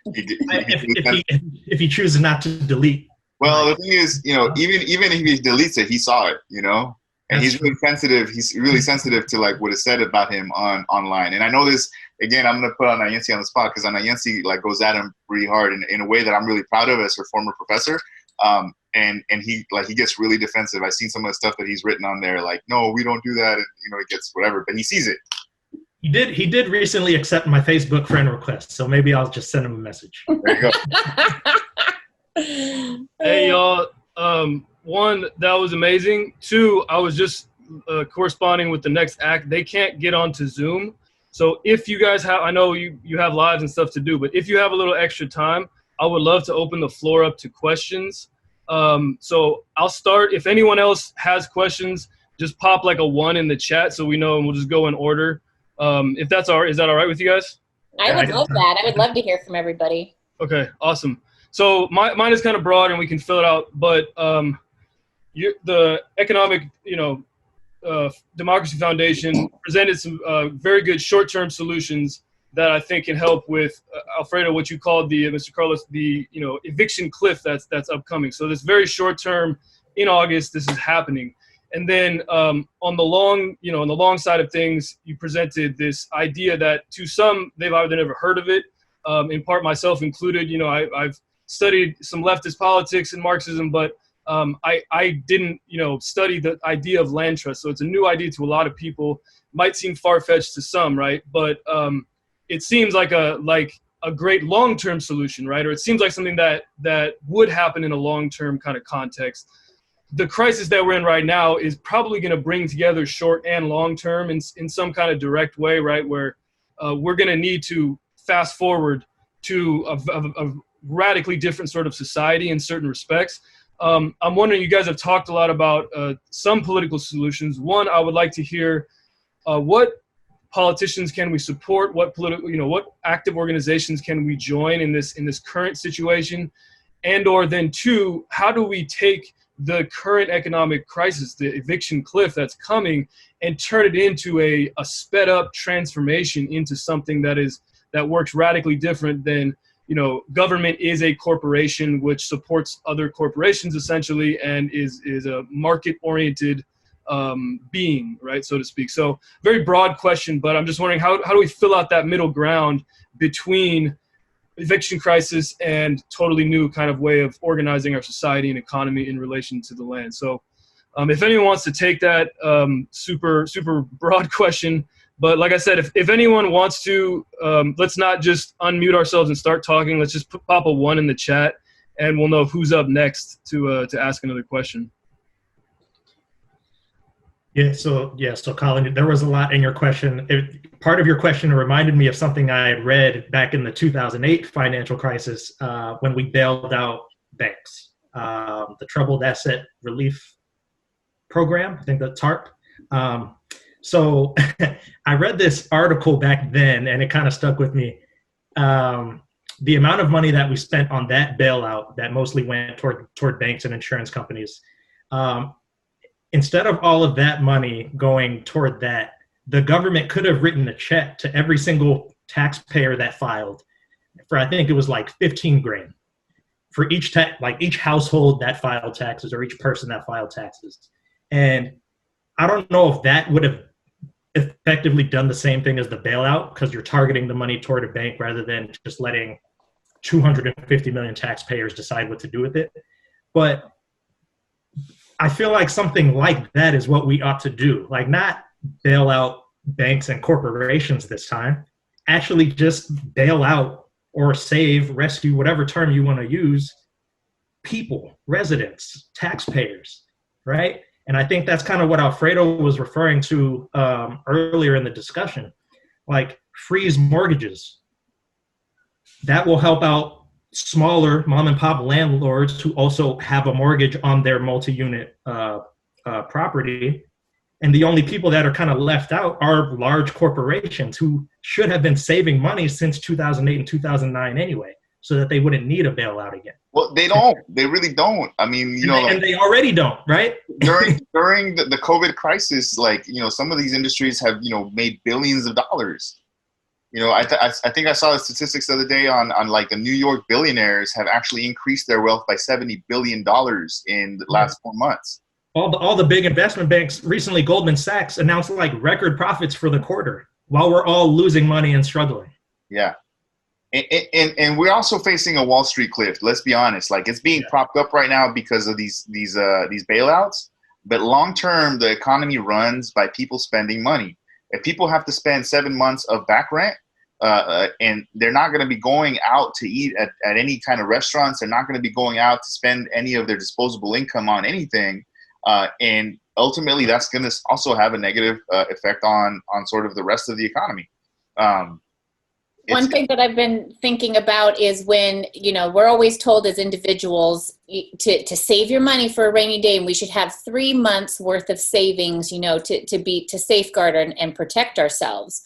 If he chooses not to delete. Well, the thing is, even if he deletes it, he saw it, and he's really sensitive. He's really sensitive to like what is said about him online. And I know this, again, I'm going to put Anayensi on the spot because Anayensi like goes at him pretty hard in a way that I'm really proud of as her former professor. And he gets really defensive. I've seen some of the stuff that he's written on there, like, no, we don't do that. And, it gets whatever, but he sees it. He did recently accept my Facebook friend request. So maybe I'll just send him a message. There you go. Hey, y'all. 1, that was amazing. 2, I was just corresponding with the next act. They can't get onto Zoom. So if you guys have, I know you have lives and stuff to do, but if you have a little extra time, I would love to open the floor up to questions. So I'll start. If anyone else has questions, just pop like a 1 in the chat so we know, and we'll just go in order. If that's all right, is that all right with you guys? I would love that. I would love to hear from everybody. Okay, awesome. So mine is kind of broad and we can fill it out, but the Economic, Democracy Foundation presented some very good short-term solutions that I think can help with Alfredo, what you called Mr. Carlos, the eviction cliff that's upcoming. So this very short term, in August, this is happening. And then on the long side of things, you presented this idea that to some they've either never heard of it, in part myself included. I've studied some leftist politics and Marxism, but I didn't study the idea of land trust. So it's a new idea to a lot of people. Might seem far-fetched to some, right? But it seems like a great long-term solution, right? Or it seems like something that would happen in a long-term kind of context. The crisis that we're in right now is probably going to bring together short and long-term in some kind of direct way, right? Where we're going to need to fast forward to a radically different sort of society in certain respects. I'm wondering, you guys have talked a lot about some political solutions. One, I would like to hear what politicians can we support? What what active organizations can we join in this current situation? And or then 2, how do we take the current economic crisis, the eviction cliff that's coming, and turn it into a sped up transformation into something that works radically different than, government is a corporation which supports other corporations essentially, and is a market oriented being, right, so to speak. So very broad question, but I'm just wondering how do we fill out that middle ground between eviction crisis and totally new kind of way of organizing our society and economy in relation to the land. So if anyone wants to take that super broad question, but like I said, if anyone wants to, let's not just unmute ourselves and start talking. Let's just pop a 1 in the chat, and we'll know who's up next to ask another question. So Colin, there was a lot in your question. Part of your question reminded me of something I had read back in the 2008 financial crisis when we bailed out banks, the Troubled Asset Relief Program, I think the TARP. So I read this article back then, and it kind of stuck with me. The amount of money that we spent on that bailout that mostly went toward banks and insurance companies, instead of all of that money going toward that, the government could have written a check to every single taxpayer that filed for, I think it was like 15 grand for each household that filed taxes, or each person that filed taxes. And I don't know if that would have effectively done the same thing as the bailout, because you're targeting the money toward a bank rather than just letting 250 million taxpayers decide what to do with it. But I feel like something like that is what we ought to do. Like, not bail out banks and corporations this time, actually just bail out or save, rescue, whatever term you want to use, people, residents, taxpayers, right? And I think that's kind of what Alfredo was referring to earlier in the discussion. Like, freeze mortgages. That will help out smaller mom and pop landlords who also have a mortgage on their multi-unit property. And the only people that are kind of left out are large corporations who should have been saving money since 2008 and 2009 anyway, so that they wouldn't need a bailout again. Well, they don't. They really don't. I mean, and they already don't, right? during the COVID crisis, some of these industries have, made billions of dollars. I think I saw the statistics the other day on like the New York billionaires have actually increased their wealth by $70 billion in the last 4 months. All the big investment banks, recently Goldman Sachs announced like record profits for the quarter while we're all losing money and struggling. Yeah. And we're also facing a Wall Street cliff. Let's be honest. Like, it's being propped up right now because of these bailouts. But long term, the economy runs by people spending money. If people have to spend 7 months of back rent, and they're not going to be going out to eat at any kind of restaurants, they're not going to be going out to spend any of their disposable income on anything, and ultimately that's going to also have a negative effect on sort of the rest of the economy. One thing that I've been thinking about is when, we're always told as individuals to save your money for a rainy day, and we should have 3 months worth of savings, to safeguard and protect ourselves.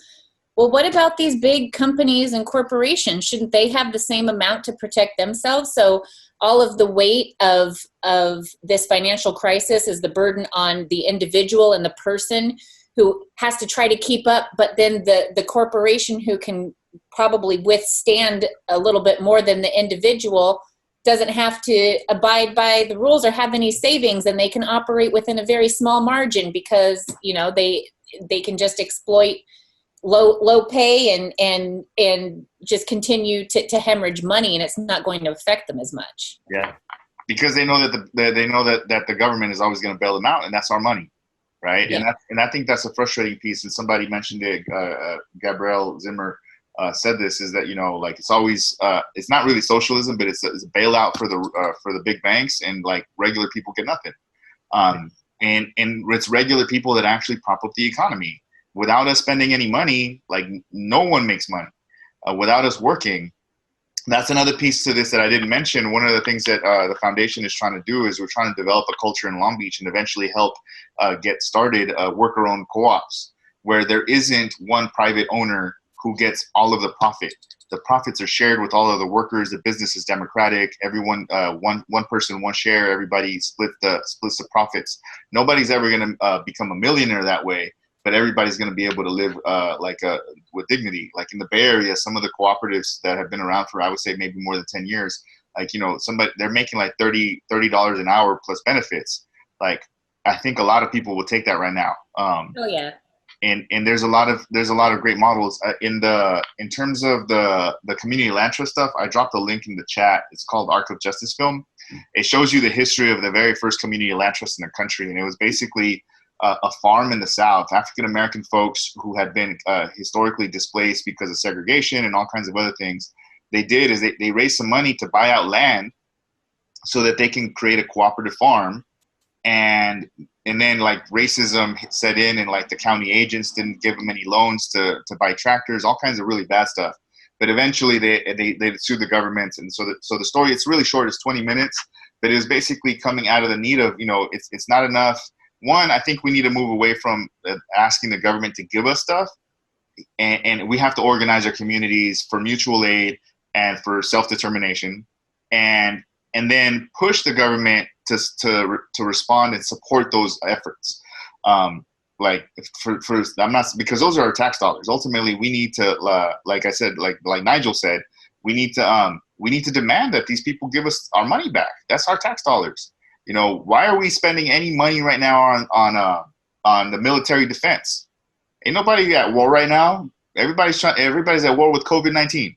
Well, what about these big companies and corporations? Shouldn't they have the same amount to protect themselves? So all of the weight of this financial crisis is the burden on the individual and the person who has to try to keep up, but then the corporation who can probably withstand a little bit more than the individual doesn't have to abide by the rules or have any savings, and they can operate within a very small margin because they can just exploit low pay and just continue to hemorrhage money, and it's not going to affect them as much. Yeah, because they know that the government is always going to bail them out, and that's our money, right? Yeah. And I think that's a frustrating piece. And somebody mentioned it. Gabrielle Zimmer said this, is that it's always it's not really socialism, but it's a bailout for the big banks, and like regular people get nothing. And it's regular people that actually prop up the economy. Without us spending any money, like, no one makes money. Without us working, that's another piece to this that I didn't mention. One of the things that the foundation is trying to do is we're trying to develop a culture in Long Beach and eventually help get started worker-owned co-ops, where there isn't one private owner who gets all of the profit. The profits are shared with all of the workers. The business is democratic. Everyone, one person, one share. Everybody splits the profits. Nobody's ever going to become a millionaire that way, but everybody's going to be able to live with dignity. Like in the Bay Area, some of the cooperatives that have been around for, I would say, maybe more than 10 years, like, you know, they're making like $30 an hour plus benefits. Like, I think a lot of people will take that right now. Oh yeah. And there's a lot of great models in terms of the community land trust stuff. I dropped a link in the chat. It's called Arc of Justice Film. It shows you the history of the very first community land trust in the country, and it was basically a farm in the South. African American folks who had been historically displaced because of segregation and all kinds of other things. They did is they raised some money to buy out land so that they can create a cooperative farm. And then like racism set in, and like the county agents didn't give them any loans to buy tractors, all kinds of really bad stuff. But eventually they sued the government. And so the story, it's really short, it's 20 minutes, but it was basically coming out of the need of, you know, it's not enough. One, I think we need to move away from asking the government to give us stuff. And we have to organize our communities for mutual aid and for self-determination, and then push the government to respond and support those efforts. Like I'm not, because those are our tax dollars. Ultimately, we need to, like I said, like Nigel said, we need to demand that these people give us our money back. That's our tax dollars. You know, why are we spending any money right now on the military defense? Ain't nobody at war right now. Everybody's at war with COVID-19.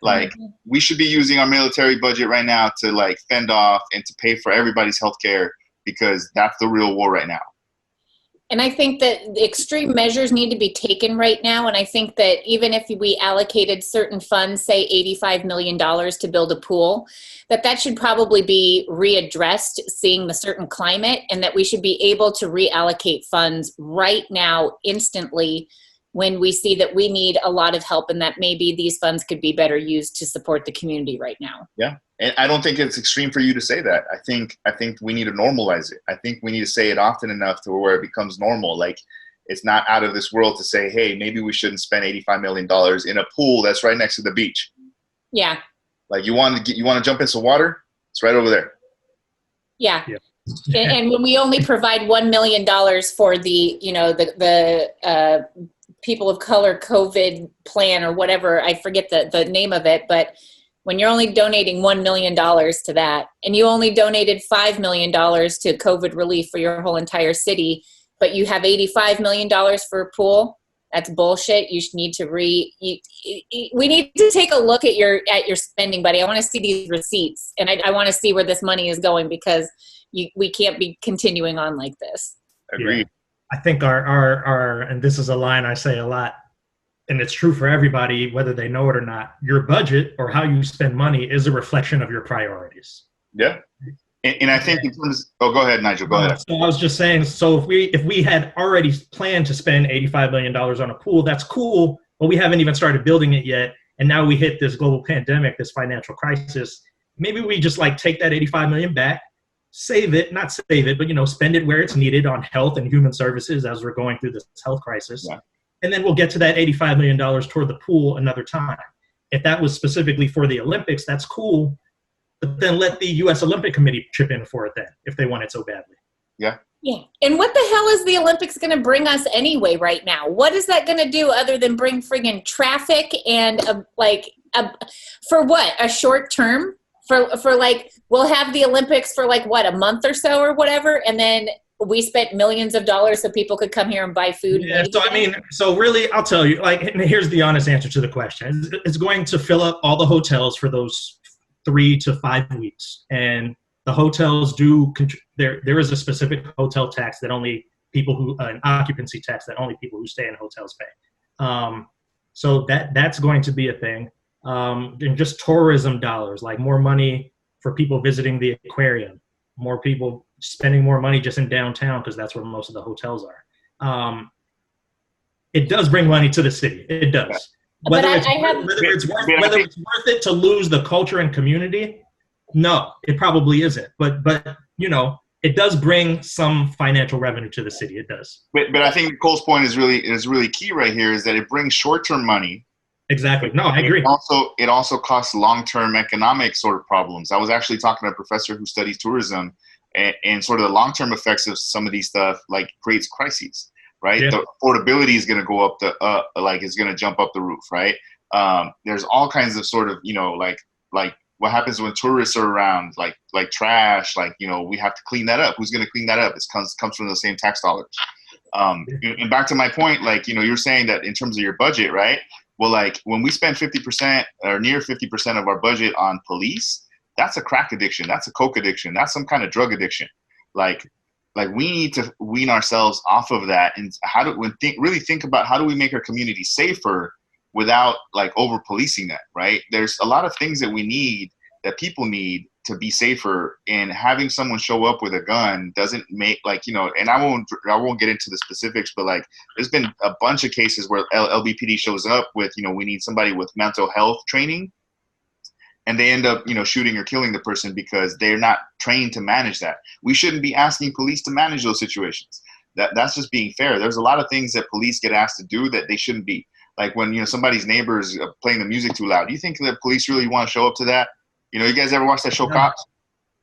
Like, we should be using our military budget right now to like fend off and to pay for everybody's healthcare, because that's the real war right now. And I think that the extreme measures need to be taken right now. And I think that even if we allocated certain funds, say $85 million to build a pool, that should probably be readdressed, seeing the certain climate, and that we should be able to reallocate funds right now, instantly, when we see that we need a lot of help, and that maybe these funds could be better used to support the community right now. Yeah. And I don't think it's extreme for you to say that. I think we need to normalize it. I think we need to say it often enough to where it becomes normal. Like, it's not out of this world to say, hey, maybe we shouldn't spend $85 million in a pool that's right next to the beach. Yeah. Like, you want to jump in some water? It's right over there. Yeah. And when we only provide $1 million for the, you know, the people of color COVID plan or whatever, I forget the name of it, but when you're only donating $1 million to that, and you only donated $5 million to COVID relief for your whole entire city, but you have $85 million for a pool, that's bullshit. You need to we need to take a look at your spending, buddy. I want to see these receipts, and I want to see where this money is going, because we can't be continuing on like this. Agreed. Yeah. I think our and this is a line I say a lot, and it's true for everybody, whether they know it or not, your budget or how you spend money is a reflection of your priorities. Yeah. And I think in terms, go ahead, Nigel, go ahead. So I was just saying, so if we had already planned to spend $85 million on a pool, that's cool, but we haven't even started building it yet. And now we hit this global pandemic, this financial crisis. Maybe we just like take that $85 million back, not save it, but, you know, spend it where it's needed on health and human services as we're going through this health crisis. Yeah. And then we'll get to that $85 million toward the pool another time. If that was specifically for the Olympics, that's cool. But then let the U.S. Olympic Committee chip in for it then, if they want it so badly. Yeah. Yeah. And what the hell is the Olympics going to bring us anyway right now? What is that going to do other than bring friggin' traffic and for what? A short term? For like, we'll have the Olympics for like, what, a month or so or whatever, and then we spent millions of dollars so people could come here and buy food. Yeah, so really, I'll tell you, like, here's the honest answer to the question. It's going to fill up all the hotels for those 3 to 5 weeks. And the hotels there is a specific hotel tax that only people an occupancy tax that only people who stay in hotels pay. So that's going to be a thing. And just tourism dollars, like more money for people visiting the aquarium, more people spending more money just in downtown, because that's where most of the hotels are. It does bring money to the city. It does. Whether it's worth it to lose the culture and community, no, it probably isn't. But you know, it does bring some financial revenue to the city. It does. But I think Nichole's point is really key right here, is that it brings short-term money. Exactly. No, I agree. It also costs long-term economic sort of problems. I was actually talking to a professor who studies tourism, and sort of the long-term effects of some of these stuff like creates crises, right? Yeah. The affordability is going to go up it's going to jump up the roof, right? There's all kinds of sort of, like what happens when tourists are around, like trash, we have to clean that up. Who's going to clean that up? It comes from the same tax dollars. And back to my point, you're saying that in terms of your budget, right? Well, when we spend 50% or near 50% of our budget on police, that's a crack addiction. That's a coke addiction. That's some kind of drug addiction. We need to wean ourselves off of that. And really think about how do we make our community safer without over policing that, right? There's a lot of things that people need to be safer, and having someone show up with a gun doesn't make and I won't get into the specifics, but there's been a bunch of cases where LBPD shows up with, we need somebody with mental health training, and they end up, shooting or killing the person because they're not trained to manage that. We shouldn't be asking police to manage those situations. That's just being fair. There's a lot of things that police get asked to do that they shouldn't be. Like when, somebody's neighbor is playing the music too loud. Do you think that police really want to show up to that? You guys ever watch that show Cops?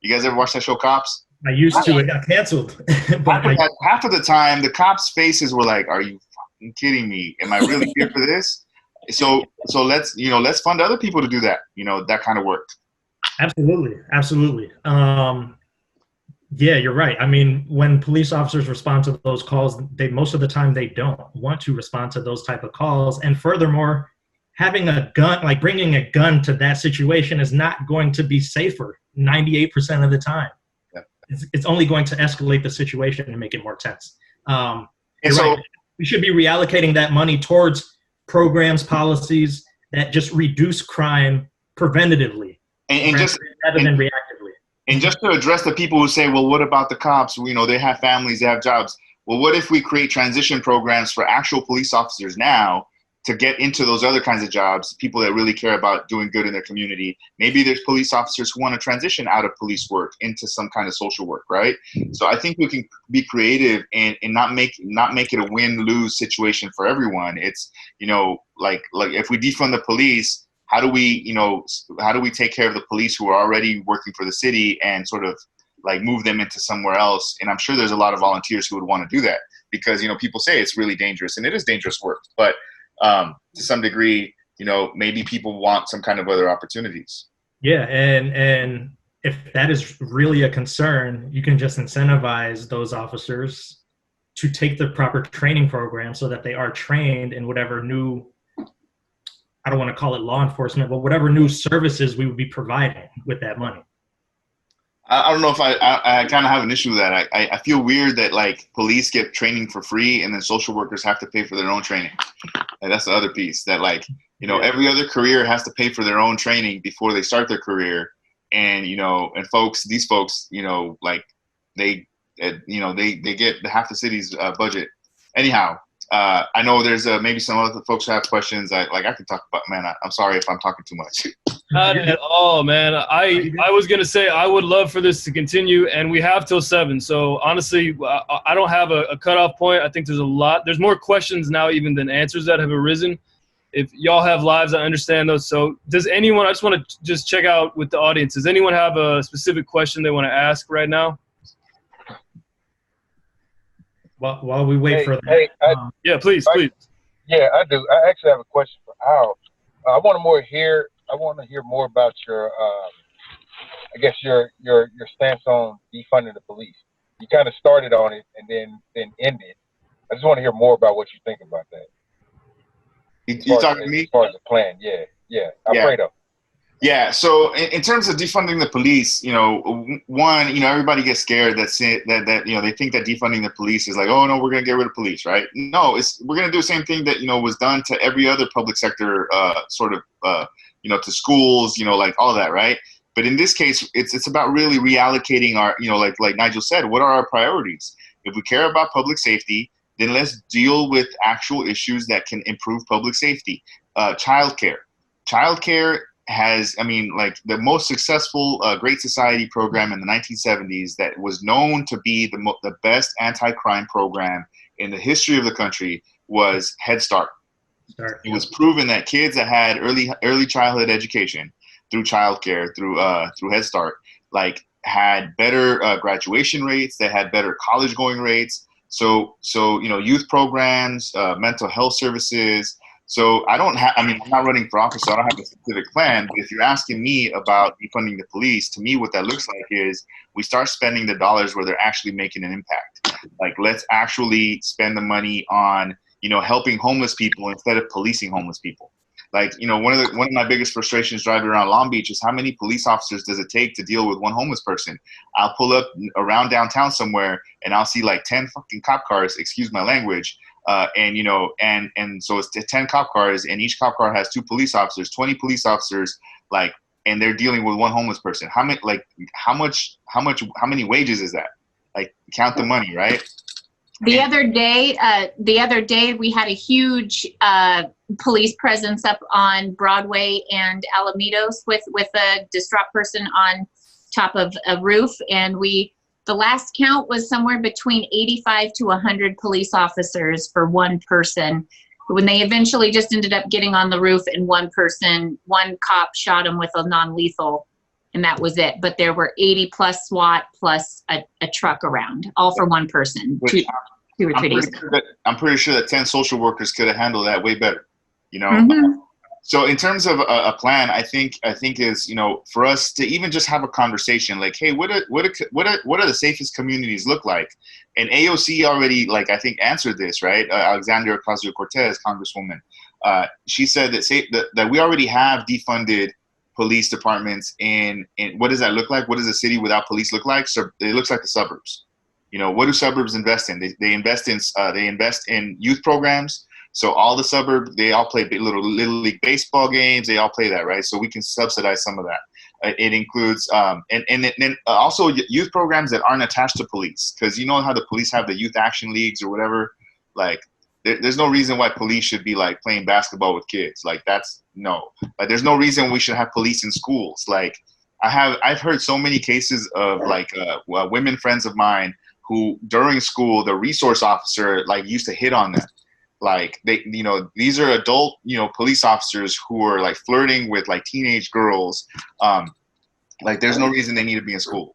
You guys ever watch that show Cops? I used to. It got canceled. But half of the time, the cops' faces were like, "Are you fucking kidding me? Am I really here for this?" So let's fund other people to do that. That kind of work. Absolutely. Yeah, you're right. I mean, when police officers respond to those calls, most of the time they don't want to respond to those type of calls. And furthermore, having a gun, bringing a gun to that situation is not going to be safer 98% of the time. Yeah. It's only going to escalate the situation and make it more tense. And so, right. We should be reallocating that money towards programs, policies that just reduce crime preventatively rather than reactively. And just to address the people who say, well, what about the cops? They have families, they have jobs. Well, what if we create transition programs for actual police officers now to get into those other kinds of jobs, people that really care about doing good in their community? Maybe there's police officers who want to transition out of police work into some kind of social work, right? So I think we can be creative and not make it a win-lose situation for everyone. It's, if we defund the police, how do we take care of the police who are already working for the city and sort of move them into somewhere else? And I'm sure there's a lot of volunteers who would want to do that because, people say it's really dangerous, and it is dangerous work, but to some degree, maybe people want some kind of other opportunities. Yeah. And if that is really a concern, you can just incentivize those officers to take the proper training program so that they are trained in whatever new, I don't want to call it law enforcement, but whatever new services we would be providing with that money. I don't know if I kind of have an issue with that. I feel weird that police get training for free and then social workers have to pay for their own training. And that's the other piece that every other career has to pay for their own training before they start their career. And, these folks, they get half the city's budget. Anyhow, I know there's maybe some other folks who have questions. I could talk about, man, I'm sorry if I'm talking too much. Not at all, man. I was going to say I would love for this to continue, and we have till 7. So honestly, I don't have a cutoff point. I think there's more questions now even than answers that have arisen. If y'all have lives, I understand those. So does anyone, I just want to just check out with the audience. Does anyone have a specific question they want to ask right now? While we wait for that. Yeah, please. Yeah, I do. I actually have a question for Al. I want to hear more about your, I guess your stance on defunding the police. You kind of started on it and then ended. I just want to hear more about what you think about that. You talking to me? As far as the plan, yeah. Alfredo. Yeah. So in terms of defunding the police, one, everybody gets scared that they think that defunding the police is oh no, we're going to get rid of police, right? No, we're going to do the same thing that was done to every other public sector, to schools, all that, right? But in this case, it's about really reallocating our, like Nigel said, what are our priorities? If we care about public safety, then let's deal with actual issues that can improve public safety. Childcare has, I mean, like the most successful Great Society program in the 1970s that was known to be the best anti-crime program in the history of the country was Head Start. It was proven that kids that had early childhood education through childcare, through Head Start, like had better graduation rates, they had better college going rates. So youth programs, mental health services. So I'm not running for office, so I don't have a specific plan. But if you're asking me about defunding the police, to me, what that looks like is we start spending the dollars where they're actually making an impact. Like, let's actually spend the money on, helping homeless people instead of policing homeless people. Like, one of my biggest frustrations driving around Long Beach is how many police officers does it take to deal with one homeless person? I'll pull up around downtown somewhere and I'll see like 10 fucking cop cars, excuse my language. And so it's 10 cop cars, and each cop car has 2 police officers, 20 police officers, like, and they're dealing with one homeless person. How many wages is that? Like, count the money, right? The other day we had a huge police presence up on Broadway and Alamitos with a distraught person on top of a roof, and the last count was somewhere between 85 to 100 police officers for one person. When they eventually just ended up getting on the roof, and one cop shot him with a non-lethal, and that was it. But there were 80 plus SWAT plus a truck around, all for one person. Two or 3 days ago. I'm pretty sure that 10 social workers could have handled that way better. Mm-hmm. So in terms of a plan, I think is, for us to even just have a conversation, like, hey, what are the safest communities look like? And AOC already, like, I think answered this, right? Alexandria Ocasio-Cortez, Congresswoman, she said that we already have defunded police departments in what does that look like? What does a city without police look like? So it looks like the suburbs. What do suburbs invest in? They invest in youth programs. So all the suburbs, they all play little league baseball games. They all play that, right? So we can subsidize some of that. It includes and then also youth programs that aren't attached to police, because you know how the police have the youth action leagues or whatever. Like, there's no reason why police should be like playing basketball with kids. Like, like there's no reason we should have police in schools. Like, I've heard so many cases of like women friends of mine who during school the resource officer like used to hit on them. Like, these are adult, police officers who are like flirting with like teenage girls. Like, there's no reason they need to be in schools.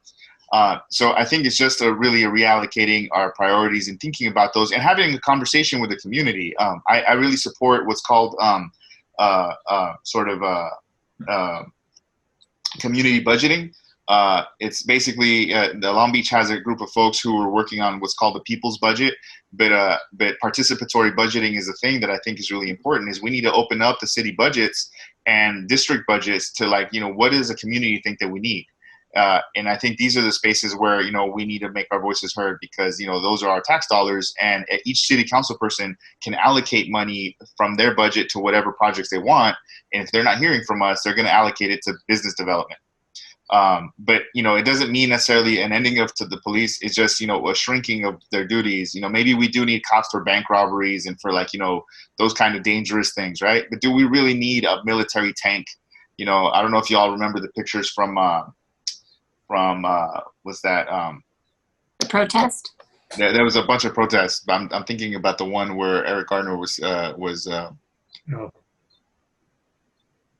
So I think it's just really reallocating our priorities and thinking about those and having a conversation with the community. I really support what's called community budgeting. It's basically the Long Beach has a group of folks who are working on what's called the people's budget, but participatory budgeting is a thing that I think is really important. Is we need to open up the city budgets and district budgets to, like, what does a community think that we need? And I think these are the spaces where, we need to make our voices heard, because, those are our tax dollars, and each city council person can allocate money from their budget to whatever projects they want. And if they're not hearing from us, they're going to allocate it to business development. But it doesn't mean necessarily an ending to the police. It's just, a shrinking of their duties. Maybe we do need cops for bank robberies and for, like, those kind of dangerous things, right? But do we really need a military tank? I don't know if y'all remember the pictures from what's that? The protest. There was a bunch of protests. I'm thinking about the one where Eric Garner was. No.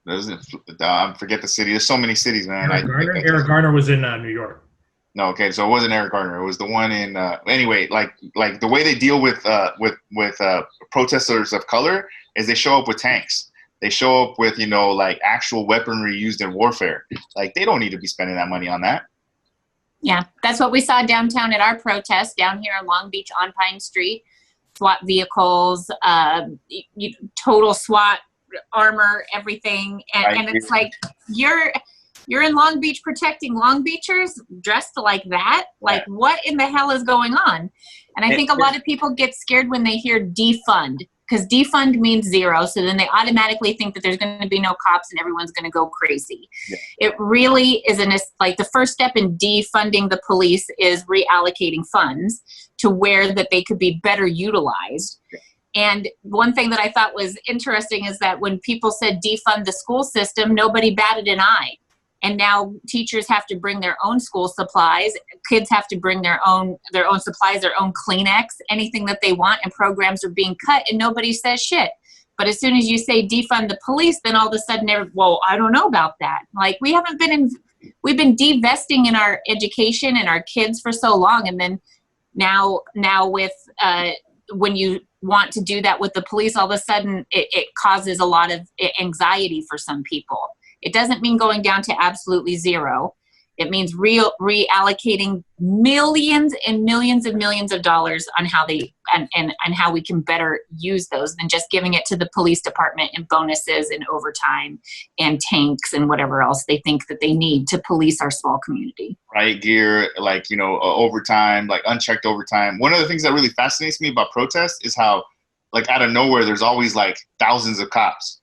I forget the city. There's so many cities, man. Eric Garner was in New York. No, okay, so it wasn't Eric Garner. It was the one in. Anyway, like the way they deal with protesters of color is they show up with tanks. They show up with like actual weaponry used in warfare. Like, they don't need to be spending that money on that. Yeah, that's what we saw downtown at our protest down here in Long Beach on Pine Street. SWAT vehicles, total SWAT armor, everything, and it's like you're in Long Beach protecting Long Beachers dressed like that. Like, what in the hell is going on? And I think a lot of people get scared when they hear defund, because defund means zero, so then they automatically think that there's going to be no cops and everyone's going to go crazy. It really is like the first step in defunding the police is reallocating funds to where that they could be better utilized. And one thing that I thought was interesting is that when people said defund the school system, nobody batted an eye. And now teachers have to bring their own school supplies. Kids have to bring their own supplies, their own Kleenex, anything that they want, and programs are being cut and nobody says shit. But as soon as you say defund the police, then all of a sudden, well, I don't know about that. Like, we've been divesting in our education and our kids for so long. And then now with, when you want to do that with the police, all of a sudden it causes a lot of anxiety for some people. It doesn't mean going down to absolutely zero. It means reallocating millions and millions and millions of dollars on how they and how we can better use those than just giving it to the police department and bonuses and overtime and tanks and whatever else they think that they need to police our small community. Right, gear, like, overtime, like unchecked overtime. One of the things that really fascinates me about protests is how, like, out of nowhere, there's always like thousands of cops.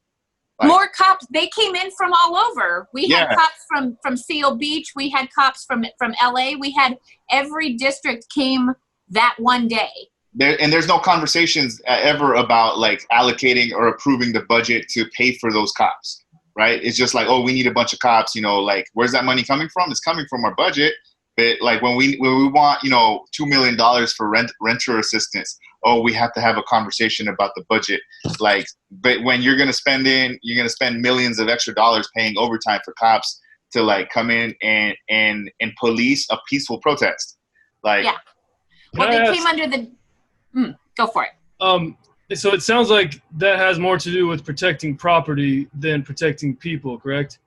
Like, more cops. They came in from all over. We had cops from Seal Beach. We had cops from LA. We had every district came that one day. There's no conversations ever about like allocating or approving the budget to pay for those cops, right? It's just like, oh, we need a bunch of cops. Like, where's that money coming from? It's coming from our budget. But like when we want $2 million for renter assistance, oh, we have to have a conversation about the budget. Like, but when you're gonna spend millions of extra dollars paying overtime for cops to like come in and police a peaceful protest, like, yeah. Well, they came under the. Go for it. So it sounds like that has more to do with protecting property than protecting people, correct?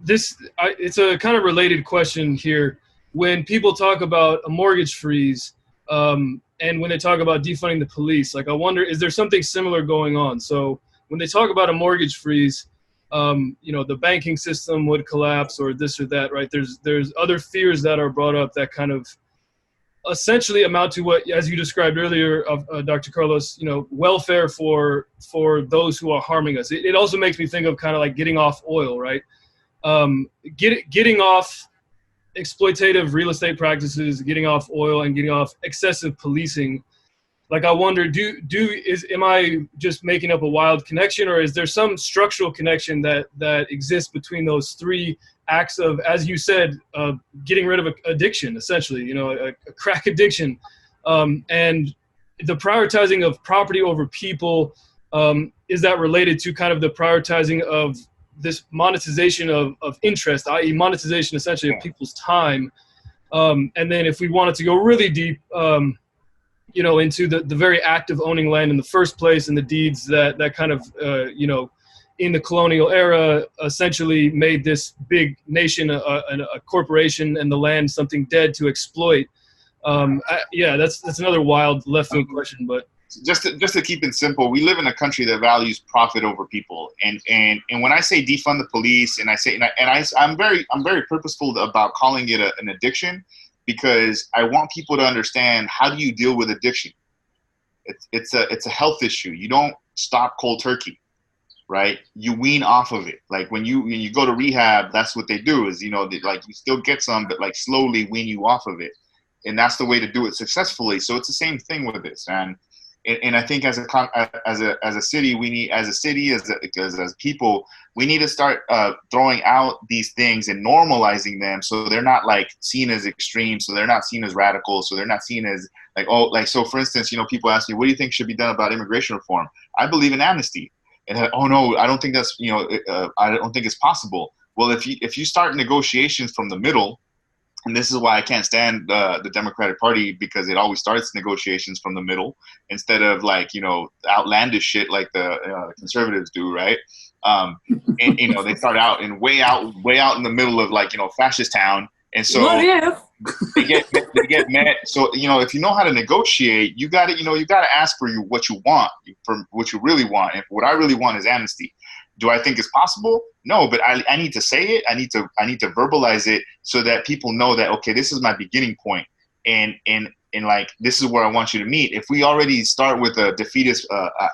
It's a kind of related question here. When people talk about a mortgage freeze, and when they talk about defunding the police, like, I wonder, is there something similar going on? So when they talk about a mortgage freeze, the banking system would collapse or this or that, right? There's other fears that are brought up that kind of essentially amount to what, as you described earlier, Dr. Carlos, welfare for those who are harming us. It also makes me think of kind of like getting off oil, right? Getting off exploitative real estate practices, getting off oil, and getting off excessive policing. Like, I wonder, am I just making up a wild connection, or is there some structural connection that exists between those three acts of, as you said, getting rid of addiction, essentially, a crack addiction, and the prioritizing of property over people? Is that related to kind of the prioritizing of this monetization of interest, i.e. monetization essentially of people's time? And then if we wanted to go really deep, into the very act of owning land in the first place, and the deeds that kind of, in the colonial era essentially made this big nation a corporation and the land something dead to exploit. That's another wild left field question, but just to keep it simple, we live in a country that values profit over people. And when I say defund the police, and I'm very purposeful about calling it an addiction, because I want people to understand, how do you deal with addiction? It's a health issue. You don't stop cold turkey, right? You wean off of it. Like when you go to rehab, that's what they do is, like, you still get some, but like slowly wean you off of it. And that's the way to do it successfully. So it's the same thing with this. And I think as a city, we need, as people, we need to start throwing out these things and normalizing them, so they're not like seen as extreme, so they're not seen as radical, so they're not seen as like, oh, like, so for instance, people ask me, what do you think should be done about immigration reform? I believe in amnesty. And oh no, I don't think that's, I don't think it's possible. Well, if you start negotiations from the middle, and this is why I can't stand the Democratic Party, because it always starts negotiations from the middle instead of like, outlandish shit like the conservatives do, right? And they start out way out in the middle of like, fascist town, and so they get met. So if you know how to negotiate, you got to ask for what you want, for what you really want. And what I really want is amnesty. Do I think it's possible? No, but I need to say it. I need to verbalize it so that people know that, okay, this is my beginning point, and like, this is where I want you to meet. If we already start with a defeatist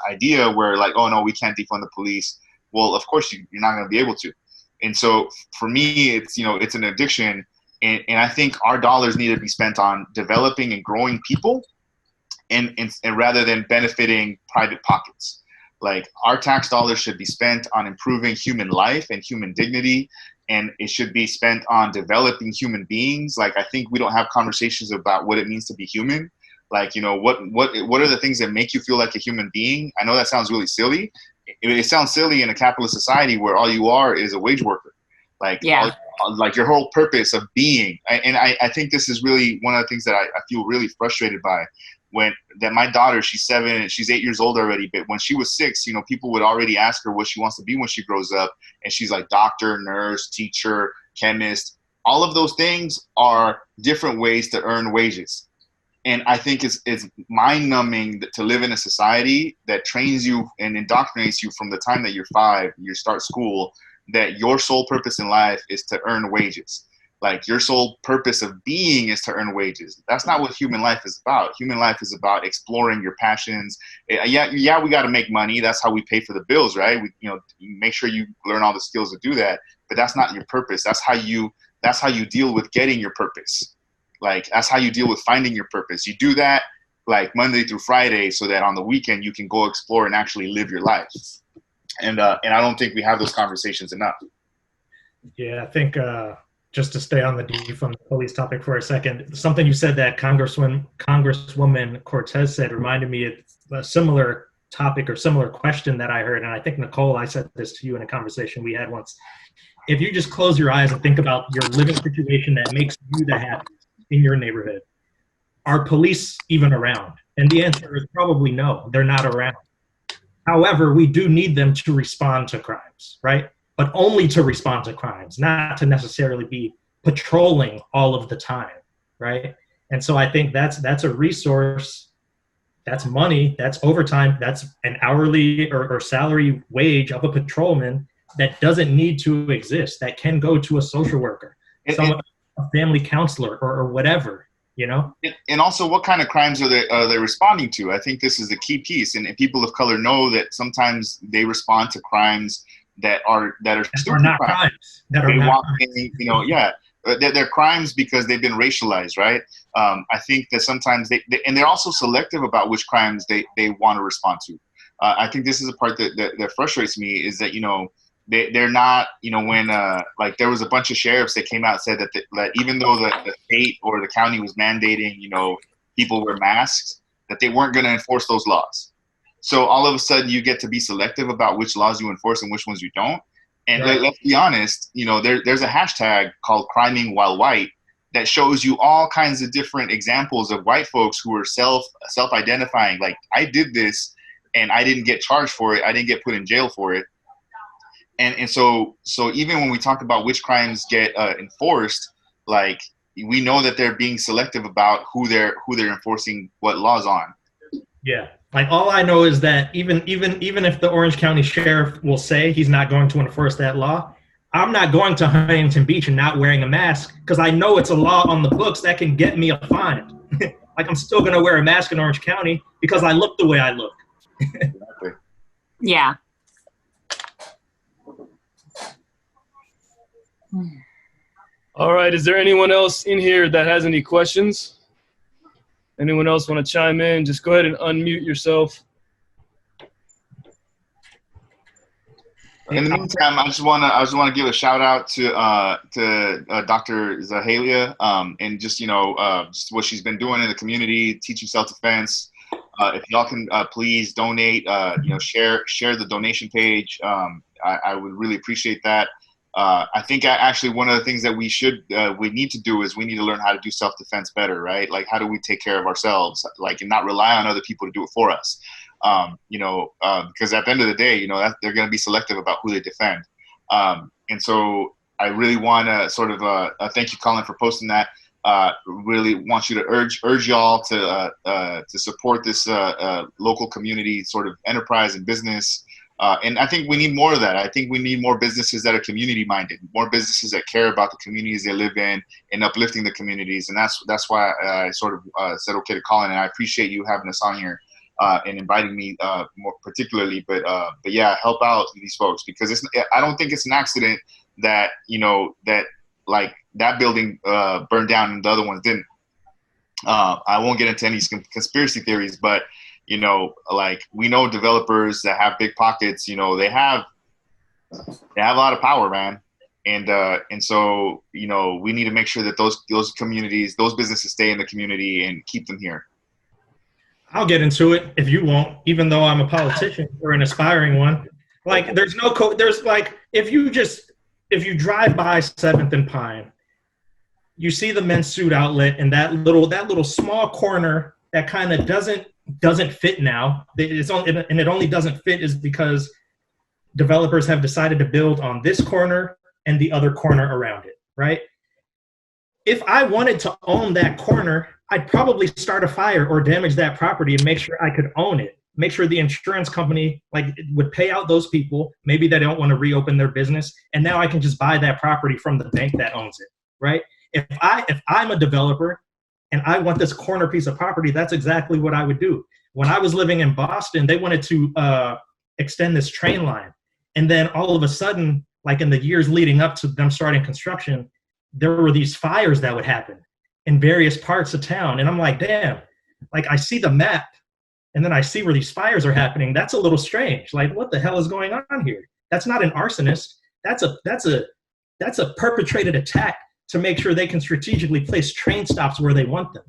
idea where like, oh no, we can't defund the police, well, of course you're not going to be able to. And so for me, it's it's an addiction, and I think our dollars need to be spent on developing and growing people, and rather than benefiting private pockets. Like, our tax dollars should be spent on improving human life and human dignity, and it should be spent on developing human beings. Like, I think we don't have conversations about what it means to be human. Like, you know, what are the things that make you feel like a human being? I know that sounds really silly. It sounds silly in a capitalist society where all you are is a wage worker. Like, Yeah. Like your whole purpose of being. And I think this is really one of the things that I feel really frustrated by. That my daughter, she's 7, she's 8 years old already, but when she was 6, you know, people would already ask her what she wants to be when she grows up, and she's like doctor, nurse, teacher, chemist. All of those things are different ways to earn wages. And I think it's mind-numbing to live in a society that trains you and indoctrinates you from the time that you're 5, you start school, that your sole purpose in life is to earn wages. Like, your sole purpose of being is to earn wages. That's not what human life is about. Human life is about exploring your passions. Yeah, we got to make money. That's how we pay for the bills, right? We, you know, make sure you learn all the skills to do that. But that's not your purpose. That's how you deal with getting your purpose. Like, that's how you deal with finding your purpose. You do that like Monday through Friday, so that on the weekend you can go explore and actually live your life. And I don't think we have those conversations enough. Yeah, I think. Just to stay on the defund the police topic for a second, something you said that Congresswoman Cortez said reminded me of a similar topic or similar question that I heard. And I think, Nichole, I said this to you in a conversation we had once. If you just close your eyes and think about your living situation that makes you the happiest in your neighborhood, are police even around? And the answer is probably no, they're not around. However, we do need them to respond to crimes, right? But only to respond to crimes, not to necessarily be patrolling all of the time, right? And so I think that's a resource, that's money, that's overtime, that's an hourly or salary wage of a patrolman that doesn't need to exist, that can go to a social worker, a family counselor, or whatever, you know? And also, what kind of crimes are they responding to? I think this is the key piece. And people of color know that sometimes they respond to crimes that are stupid not crimes. That are not crimes. You know, yeah, they're crimes because they've been racialized, right? I think that sometimes and they're also selective about which crimes they want to respond to. I think this is a part that frustrates me, is that, you know, they're not, you know, when like there was a bunch of sheriffs that came out and said that even though the state or the county was mandating, you know, people wear masks, that they weren't going to enforce those laws. So all of a sudden you get to be selective about which laws you enforce and which ones you don't. And right. Let's be honest, you know, there's a hashtag called criming while white that shows you all kinds of different examples of white folks who are self-identifying. Like, I did this and I didn't get charged for it. I didn't get put in jail for it. And so even when we talk about which crimes get enforced, like, we know that they're being selective about who they're enforcing what laws on. Yeah. Like, all I know is that even if the Orange County Sheriff will say he's not going to enforce that law, I'm not going to Huntington Beach and not wearing a mask, because I know it's a law on the books that can get me a fine. Like, I'm still going to wear a mask in Orange County because I look the way I look. Exactly. Yeah. All right. Is there anyone else in here that has any questions? Anyone else want to chime in? Just go ahead and unmute yourself. In the meantime, I just want to give a shout out to Dr. Zahalia, and just, you know, just what she's been doing in the community, teaching self-defense. If y'all can please donate, you know, share the donation page. I would really appreciate that. I think actually one of the things that we need to do is we need to learn how to do self-defense better, right? Like, how do we take care of ourselves, like, and not rely on other people to do it for us? You know, because at the end of the day, you know, they're going to be selective about who they defend. And so I really want to sort of thank you, Colin, for posting that. Really want you to urge y'all to support this local community sort of enterprise and business. And I think we need more of that. I think we need more businesses that are community-minded, more businesses that care about the communities they live in and uplifting the communities. And that's why I sort of said okay to Colin, and I appreciate you having us on here and inviting me more particularly. But yeah, help out these folks, because I don't think it's an accident that, you know, that like that building burned down and the other ones didn't. I won't get into any conspiracy theories, but you know, like we know developers that have big pockets, you know, they have a lot of power, man. And so, you know, we need to make sure that those communities, those businesses stay in the community and keep them here. I'll get into it if you won't, even though I'm a politician or an aspiring one. Like, there's no there's like, if you drive by 7th and Pine, you see the men's suit outlet and that little small corner that kind of doesn't fit now. And it only doesn't fit is because developers have decided to build on this corner and the other corner around it, right? If I wanted to own that corner, I'd probably start a fire or damage that property and make sure I could own it. Make sure the insurance company would pay out those people. Maybe they don't want to reopen their business, and now I can just buy that property from the bank that owns it, right? If I'm a developer and I want this corner piece of property, that's exactly what I would do. When I was living in Boston, they wanted to extend this train line, and then all of a sudden, like in the years leading up to them starting construction, there were these fires that would happen in various parts of town. And I'm like, damn, like I see the map and then I see where these fires are happening. That's a little strange. Like, what the hell is going on here? That's not an arsonist. That's a perpetrated attack to make sure they can strategically place train stops where they want them.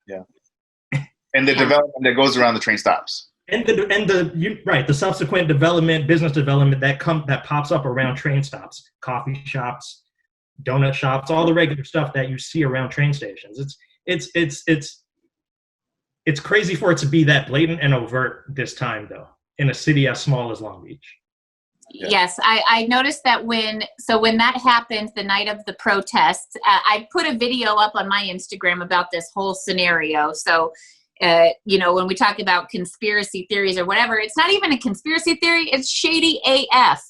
Yeah. And the development that goes around the train stops. And the subsequent development, business development that pops up around train stops, coffee shops, donut shops, all the regular stuff that you see around train stations. It's crazy for it to be that blatant and overt this time, though, in a city as small as Long Beach. Yeah. Yes, I noticed that when that happened the night of the protests, I put a video up on my Instagram about this whole scenario. So, you know, when we talk about conspiracy theories or whatever, it's not even a conspiracy theory. It's shady AF.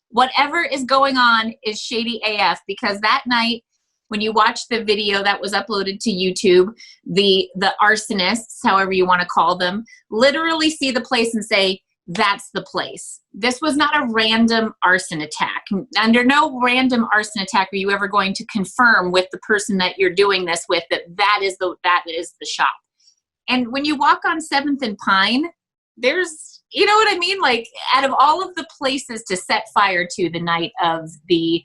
Whatever is going on is shady AF, because that night, when you watch the video that was uploaded to YouTube, the arsonists, however you want to call them, literally see the place and say, that's the place. This was not a random arson attack. Under no random arson attack are you ever going to confirm with the person that you're doing this with that is the shop. And when you walk on 7th and Pine, there's, you know what I mean? Like, out of all of the places to set fire to the night of the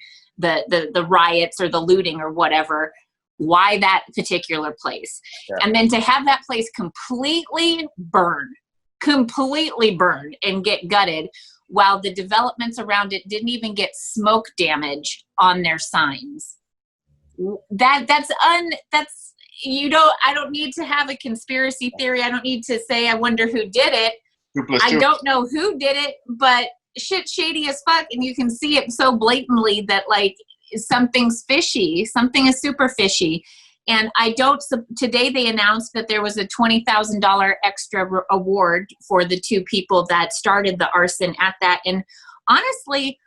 riots or the looting or whatever, why that particular place? Yeah. And then to have that place completely burned and get gutted, while the developments around it didn't even get smoke damage on their signs. That's you know, I don't need to have a conspiracy theory. I don't need to say I wonder who did it. I don't know who did it, but shit shady as fuck, and you can see it so blatantly that like something's fishy. Something is super fishy. And today they announced that there was a $20,000 extra award for the two people that started the arson at that. And honestly,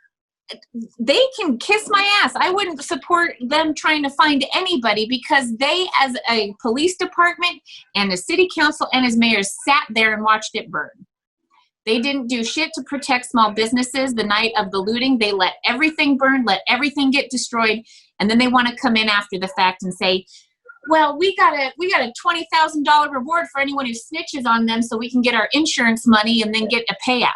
they can kiss my ass. I wouldn't support them trying to find anybody, because they, as a police department and a city council and as mayors, sat there and watched it burn. They didn't do shit to protect small businesses the night of the looting. They let everything burn, let everything get destroyed. And then they want to come in after the fact and say, well, we got a $20,000 reward for anyone who snitches on them so we can get our insurance money and then get a payout.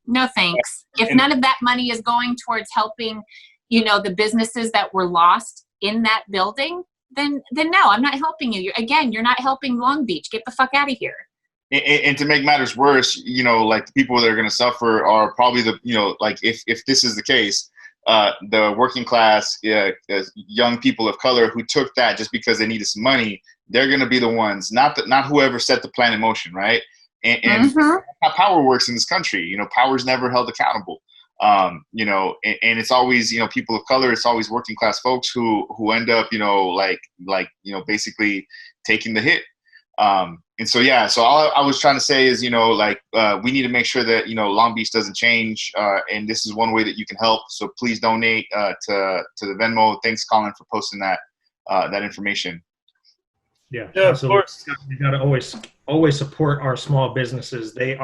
No thanks. If none of that money is going towards helping, you know, the businesses that were lost in that building, then no, I'm not helping you. You're not helping Long Beach. Get the fuck out of here. And to make matters worse, you know, like the people that are going to suffer are probably like if this is the case, the working class, young people of color who took that just because they needed some money, they're going to be the ones, not whoever set the plan in motion, right? And how power works in this country. You know, power is never held accountable. You know, and it's always, you know, people of color, it's always working class folks who end up, you know, like, you know, basically taking the hit. And so, yeah, so all I was trying to say is, you know, like, we need to make sure that, you know, Long Beach doesn't change. And this is one way that you can help. So please donate to the Venmo. Thanks, Colin, for posting that information. Yeah, of course. You got to always support our small businesses. They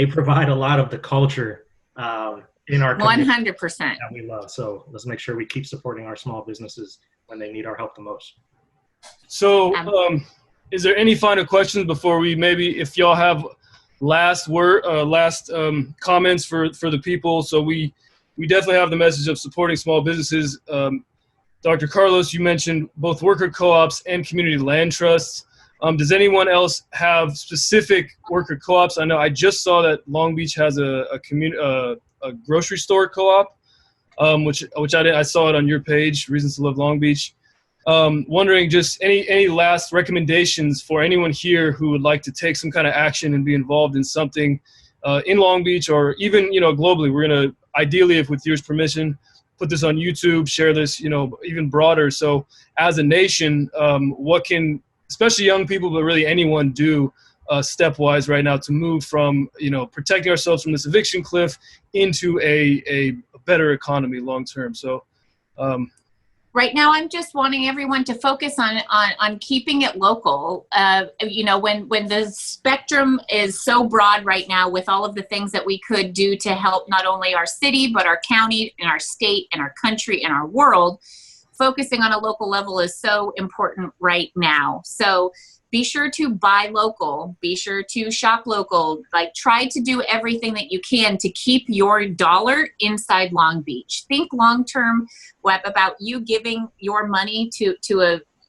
provide a lot of the culture in our community 100% that we love. So let's make sure we keep supporting our small businesses when they need our help the most. So, is there any final questions before we maybe, if y'all have last comments for the people? So we definitely have the message of supporting small businesses. Dr. Carlos, you mentioned both worker co-ops and community land trusts. Does anyone else have specific worker co-ops? I know I just saw that Long Beach has a grocery store co-op, which I saw it on your page, Reasons to Love Long Beach. Wondering just any last recommendations for anyone here who would like to take some kind of action and be involved in something in Long Beach, or even, globally. We're going to, ideally, if with your permission, put this on YouTube, share this, even broader. So as a nation, what can, especially young people, but really anyone, do stepwise right now to move from, protecting ourselves from this eviction cliff into a better economy long term? So right now, I'm just wanting everyone to focus on keeping it local. When the spectrum is so broad right now, with all of the things that we could do to help not only our city, but our county and our state and our country and our world, focusing on a local level is so important right now. So be sure to buy local, be sure to shop local, try to do everything that you can to keep your dollar inside Long Beach. Think long-term, Web, about you giving your money to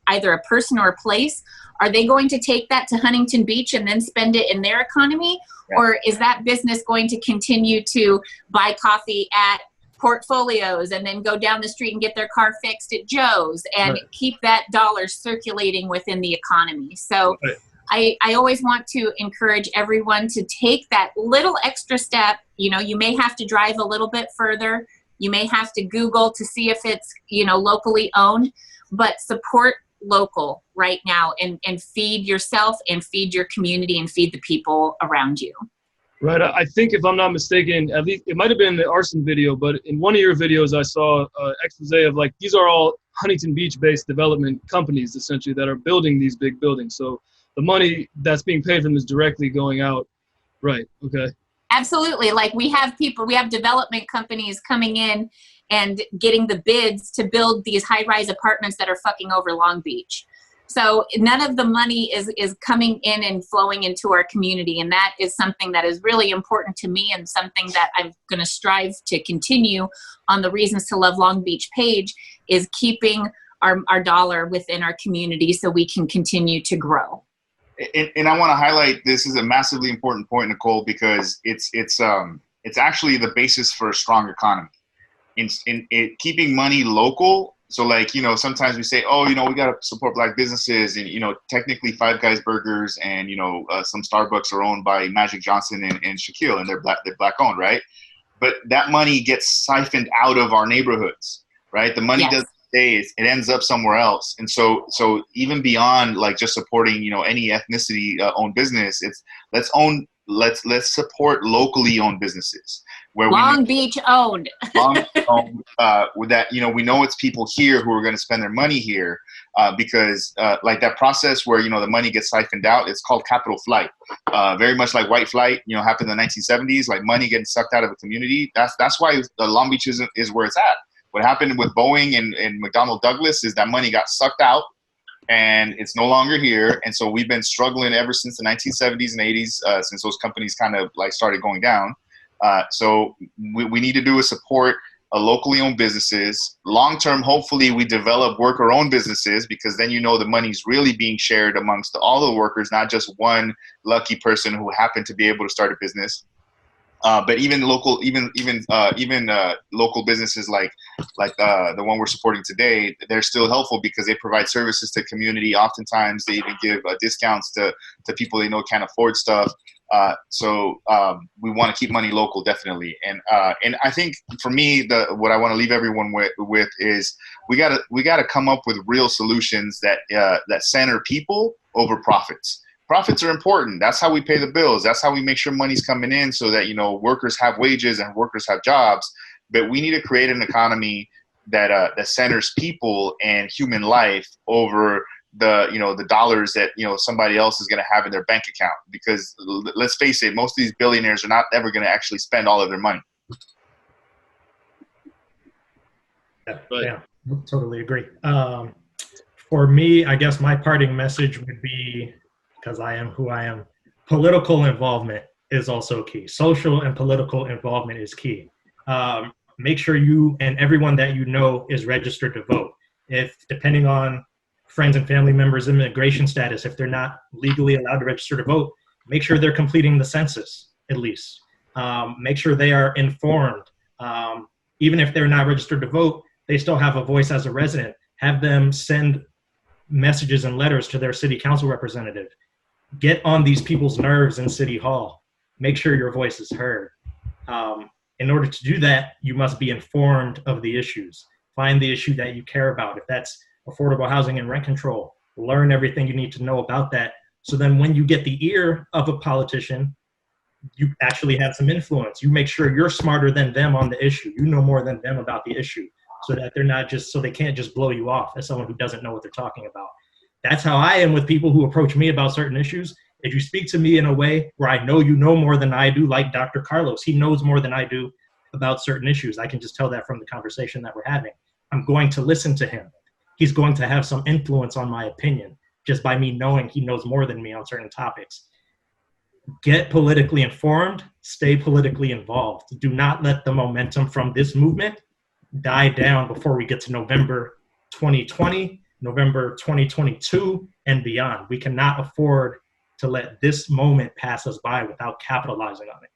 either a person or a place. Are they going to take that to Huntington Beach and then spend it in their economy? Yeah. Or is that business going to continue to buy coffee at Portfolios and then go down the street and get their car fixed at Joe's and keep that dollar circulating within the economy? So I always want to encourage everyone to take that little extra step. You may have to drive a little bit further. You may have to Google to see if it's, locally owned, but support local right now and feed yourself and feed your community and feed the people around you. Right. I think, if I'm not mistaken, at least it might have been the arson video, but in one of your videos, I saw an expose of these are all Huntington Beach-based development companies, essentially, that are building these big buildings. So the money that's being paid from is directly going out. Right. Okay. Absolutely. We have development companies coming in and getting the bids to build these high-rise apartments that are fucking over Long Beach. So none of the money is coming in and flowing into our community. And that is something that is really important to me, and something that I'm going to strive to continue on the Reasons to Love Long Beach page, is keeping our dollar within our community so we can continue to grow. And I want to highlight, this is a massively important point, Nichole, because it's actually the basis for a strong economy. In keeping money local. So sometimes we say, we got to support Black businesses, and, technically Five Guys Burgers and, some Starbucks are owned by Magic Johnson and Shaquille, and they're Black owned, right? But that money gets siphoned out of our neighborhoods, right? The money doesn't stay, it ends up somewhere else. And so even beyond just supporting, any ethnicity owned business, it's let's support locally owned businesses. Where Long Beach owned. With that, we know it's people here who are going to spend their money here, because that process where, the money gets siphoned out, it's called capital flight. Very much like white flight, happened in the 1970s, money getting sucked out of a community. That's why Long Beach is where it's at. What happened with Boeing and McDonnell Douglas is that money got sucked out, and it's no longer here. And so we've been struggling ever since the 1970s and 80s, since those companies kind of started going down. So we need to do is support locally owned businesses. Long term, hopefully we develop worker-owned businesses, because then the money's really being shared amongst all the workers, not just one lucky person who happened to be able to start a business. But even local, local businesses like the one we're supporting today, they're still helpful because they provide services to community. Oftentimes, they even give discounts to people they know can't afford stuff. So we want to keep money local, definitely. And I think for me, what I want to leave everyone with is we gotta come up with real solutions that center people over profits. Profits are important. That's how we pay the bills. That's how we make sure money's coming in, so that workers have wages and workers have jobs. But we need to create an economy that centers people and human life over the dollars that somebody else is going to have in their bank account. Because let's face it, most of these billionaires are not ever going to actually spend all of their money. Yeah, totally agree. For me, I guess my parting message would be, because I am who I am, political involvement is also key. Social and political involvement is key. Make sure you and everyone that you know is registered to vote. If, depending on friends and family members' immigration status, if they're not legally allowed to register to vote, make sure they're completing the census at least. Make sure they are informed. Even if they're not registered to vote, they still have a voice as a resident. Have them send messages and letters to their city council representative. Get on these people's nerves in City Hall. Make sure your voice is heard. In order to do that, you must be informed of the issues. Find the issue that you care about. If that's affordable housing and rent control, learn everything you need to know about that. So then when you get the ear of a politician, you actually have some influence. You make sure you're smarter than them on the issue. You know more than them about the issue, so that they're not just, so they can't just blow you off as someone who doesn't know what they're talking about. That's how I am with people who approach me about certain issues. If you speak to me in a way where I know you know more than I do, like Dr. Carlos, he knows more than I do about certain issues. I can just tell that from the conversation that we're having. I'm going to listen to him. He's going to have some influence on my opinion just by me knowing he knows more than me on certain topics. Get politically informed, stay politically involved. Do not let the momentum from this movement die down before we get to November 2020, November 2022, and beyond. We cannot afford to let this moment pass us by without capitalizing on it.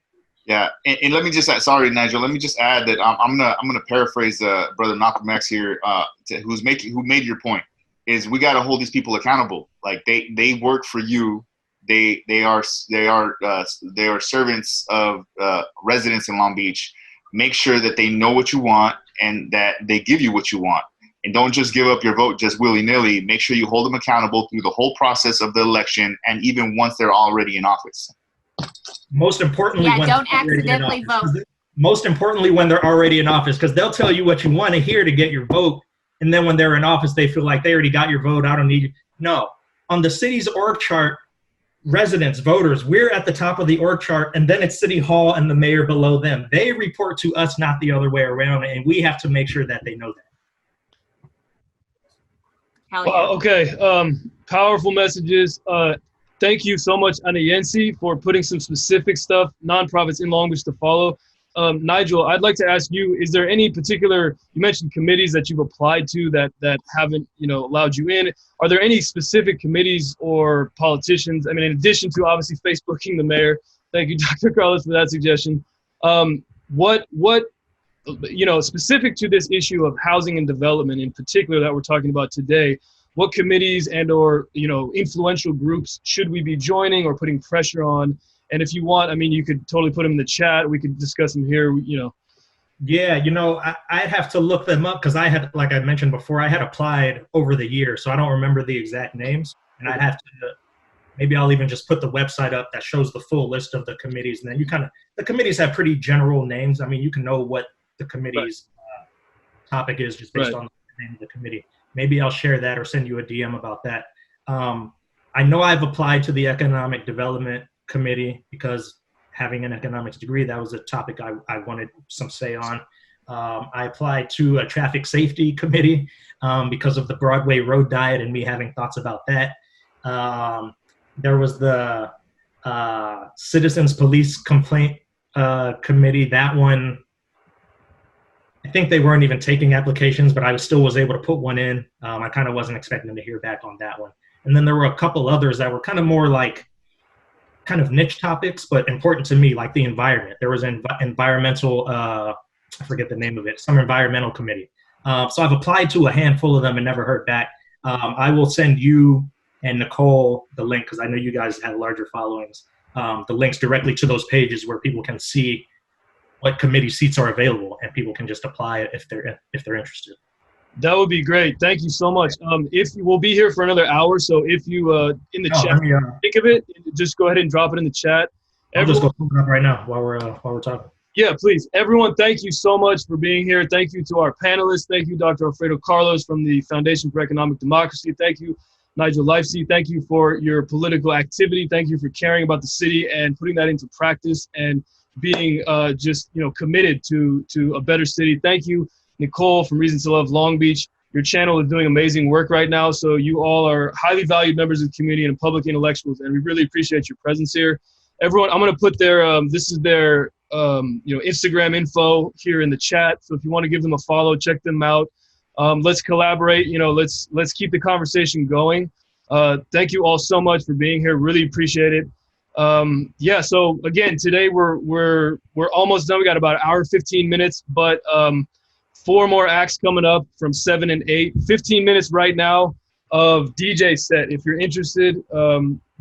Yeah, and let me just add, sorry, Nigel. Let me just add that I'm gonna paraphrase brother Malcolm X here, who made your point. Is we got to hold these people accountable. Like they work for you. They are servants of residents in Long Beach. Make sure that they know what you want and that they give you what you want. And don't just give up your vote just willy-nilly. Make sure you hold them accountable through the whole process of the election and even once they're already in office. Most importantly, yeah, don't accidentally vote. Most importantly, when they're already in office, because they'll tell you what you want to hear to get your vote. And then when they're in office, they feel like they already got your vote. I don't need you. No. On the city's org chart, residents, voters, we're at the top of the org chart, and then it's City Hall and the mayor below them. They report to us, not the other way around, and we have to make sure that they know that. Hell yeah. Wow, okay, powerful messages. Thank you so much, Anayensi, for putting some specific stuff, nonprofits in Long Beach to follow. Nigel, I'd like to ask you, is there any particular, you mentioned committees that you've applied to that haven't, allowed you in. Are there any specific committees or politicians, I mean, in addition to obviously Facebooking the mayor, thank you, Dr. Carlos, for that suggestion. What specific to this issue of housing and development in particular that we're talking about today, what committees and or, influential groups should we be joining or putting pressure on? And if you want, I mean, you could totally put them in the chat. We could discuss them here, Yeah, I'd have to look them up because I had, like I mentioned before, I had applied over the years, so I don't remember the exact names. And I'd have to, maybe I'll even just put the website up that shows the full list of the committees. And then the committees have pretty general names. I mean, you can know what the committee's topic is just based on the name of the committee. Maybe I'll share that or send you a DM about that. I know I've applied to the Economic Development Committee because having an economics degree, that was a topic I wanted some say on. I applied to a Traffic Safety Committee because of the Broadway Road Diet and me having thoughts about that. There was the Citizens Police Complaint Committee. That one, I think they weren't even taking applications, but I still was able to put one in. I kind of wasn't expecting to hear back on that one. And then there were a couple others that were kind of more like kind of niche topics, but important to me, like the environment. There was an environmental, I forget the name of it, some environmental committee. So I've applied to a handful of them and never heard back. I will send you and Nichole the link, because I know you guys have larger followings, the links directly to those pages where people can see what committee seats are available and people can just apply if they're interested. That would be great. Thank you so much. If you will be here for another hour, so if you in the chat think of it, just go ahead and drop it in the chat. I'll just go pull it up right now while we're talking. Yeah, please. Everyone, thank you so much for being here. Thank you to our panelists. Thank you, Dr. Alfredo Carlos from the Foundation for Economic Democracy. Thank you, Nigel Lifsey. Thank you for your political activity. Thank you for caring about the city and putting that into practice and being just committed to a better city. Thank you, Nichole from Reasons to Love Long Beach. Your channel is doing amazing work right now. So you all are highly valued members of the community and public intellectuals, and we really appreciate your presence here. Everyone, I'm going to put their this is their Instagram info here in the chat. So if you want to give them a follow, check them out. Let's collaborate. Let's keep the conversation going. Thank you all so much for being here. Really appreciate it. So again, today we're almost done. We got about an hour, 15 minutes, but 4 more acts coming up from 7 and 8. 15 minutes right now of DJ set. If you're interested,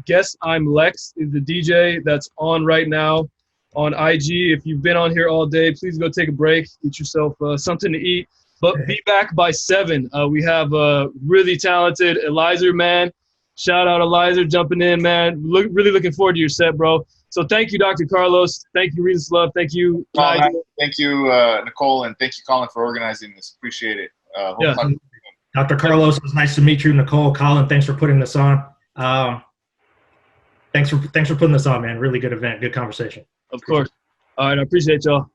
Guess I'm Lex is the DJ that's on right now on IG. If you've been on here all day, please go take a break, get yourself something to eat. But be back by 7. We have a really talented Eliza, man. Shout out Eliza jumping in, man. Really looking forward to your set, bro. So thank you, Dr. Carlos. Thank you, Reasons Love. Thank you, Nigel. Thank you, Nichole, and thank you, Colin, for organizing this. Appreciate it. Dr. Carlos, it was nice to meet you. Nichole, Colin, thanks for putting this on. Thanks for putting this on, man. Really good event, good conversation. Of course. All right, I appreciate y'all.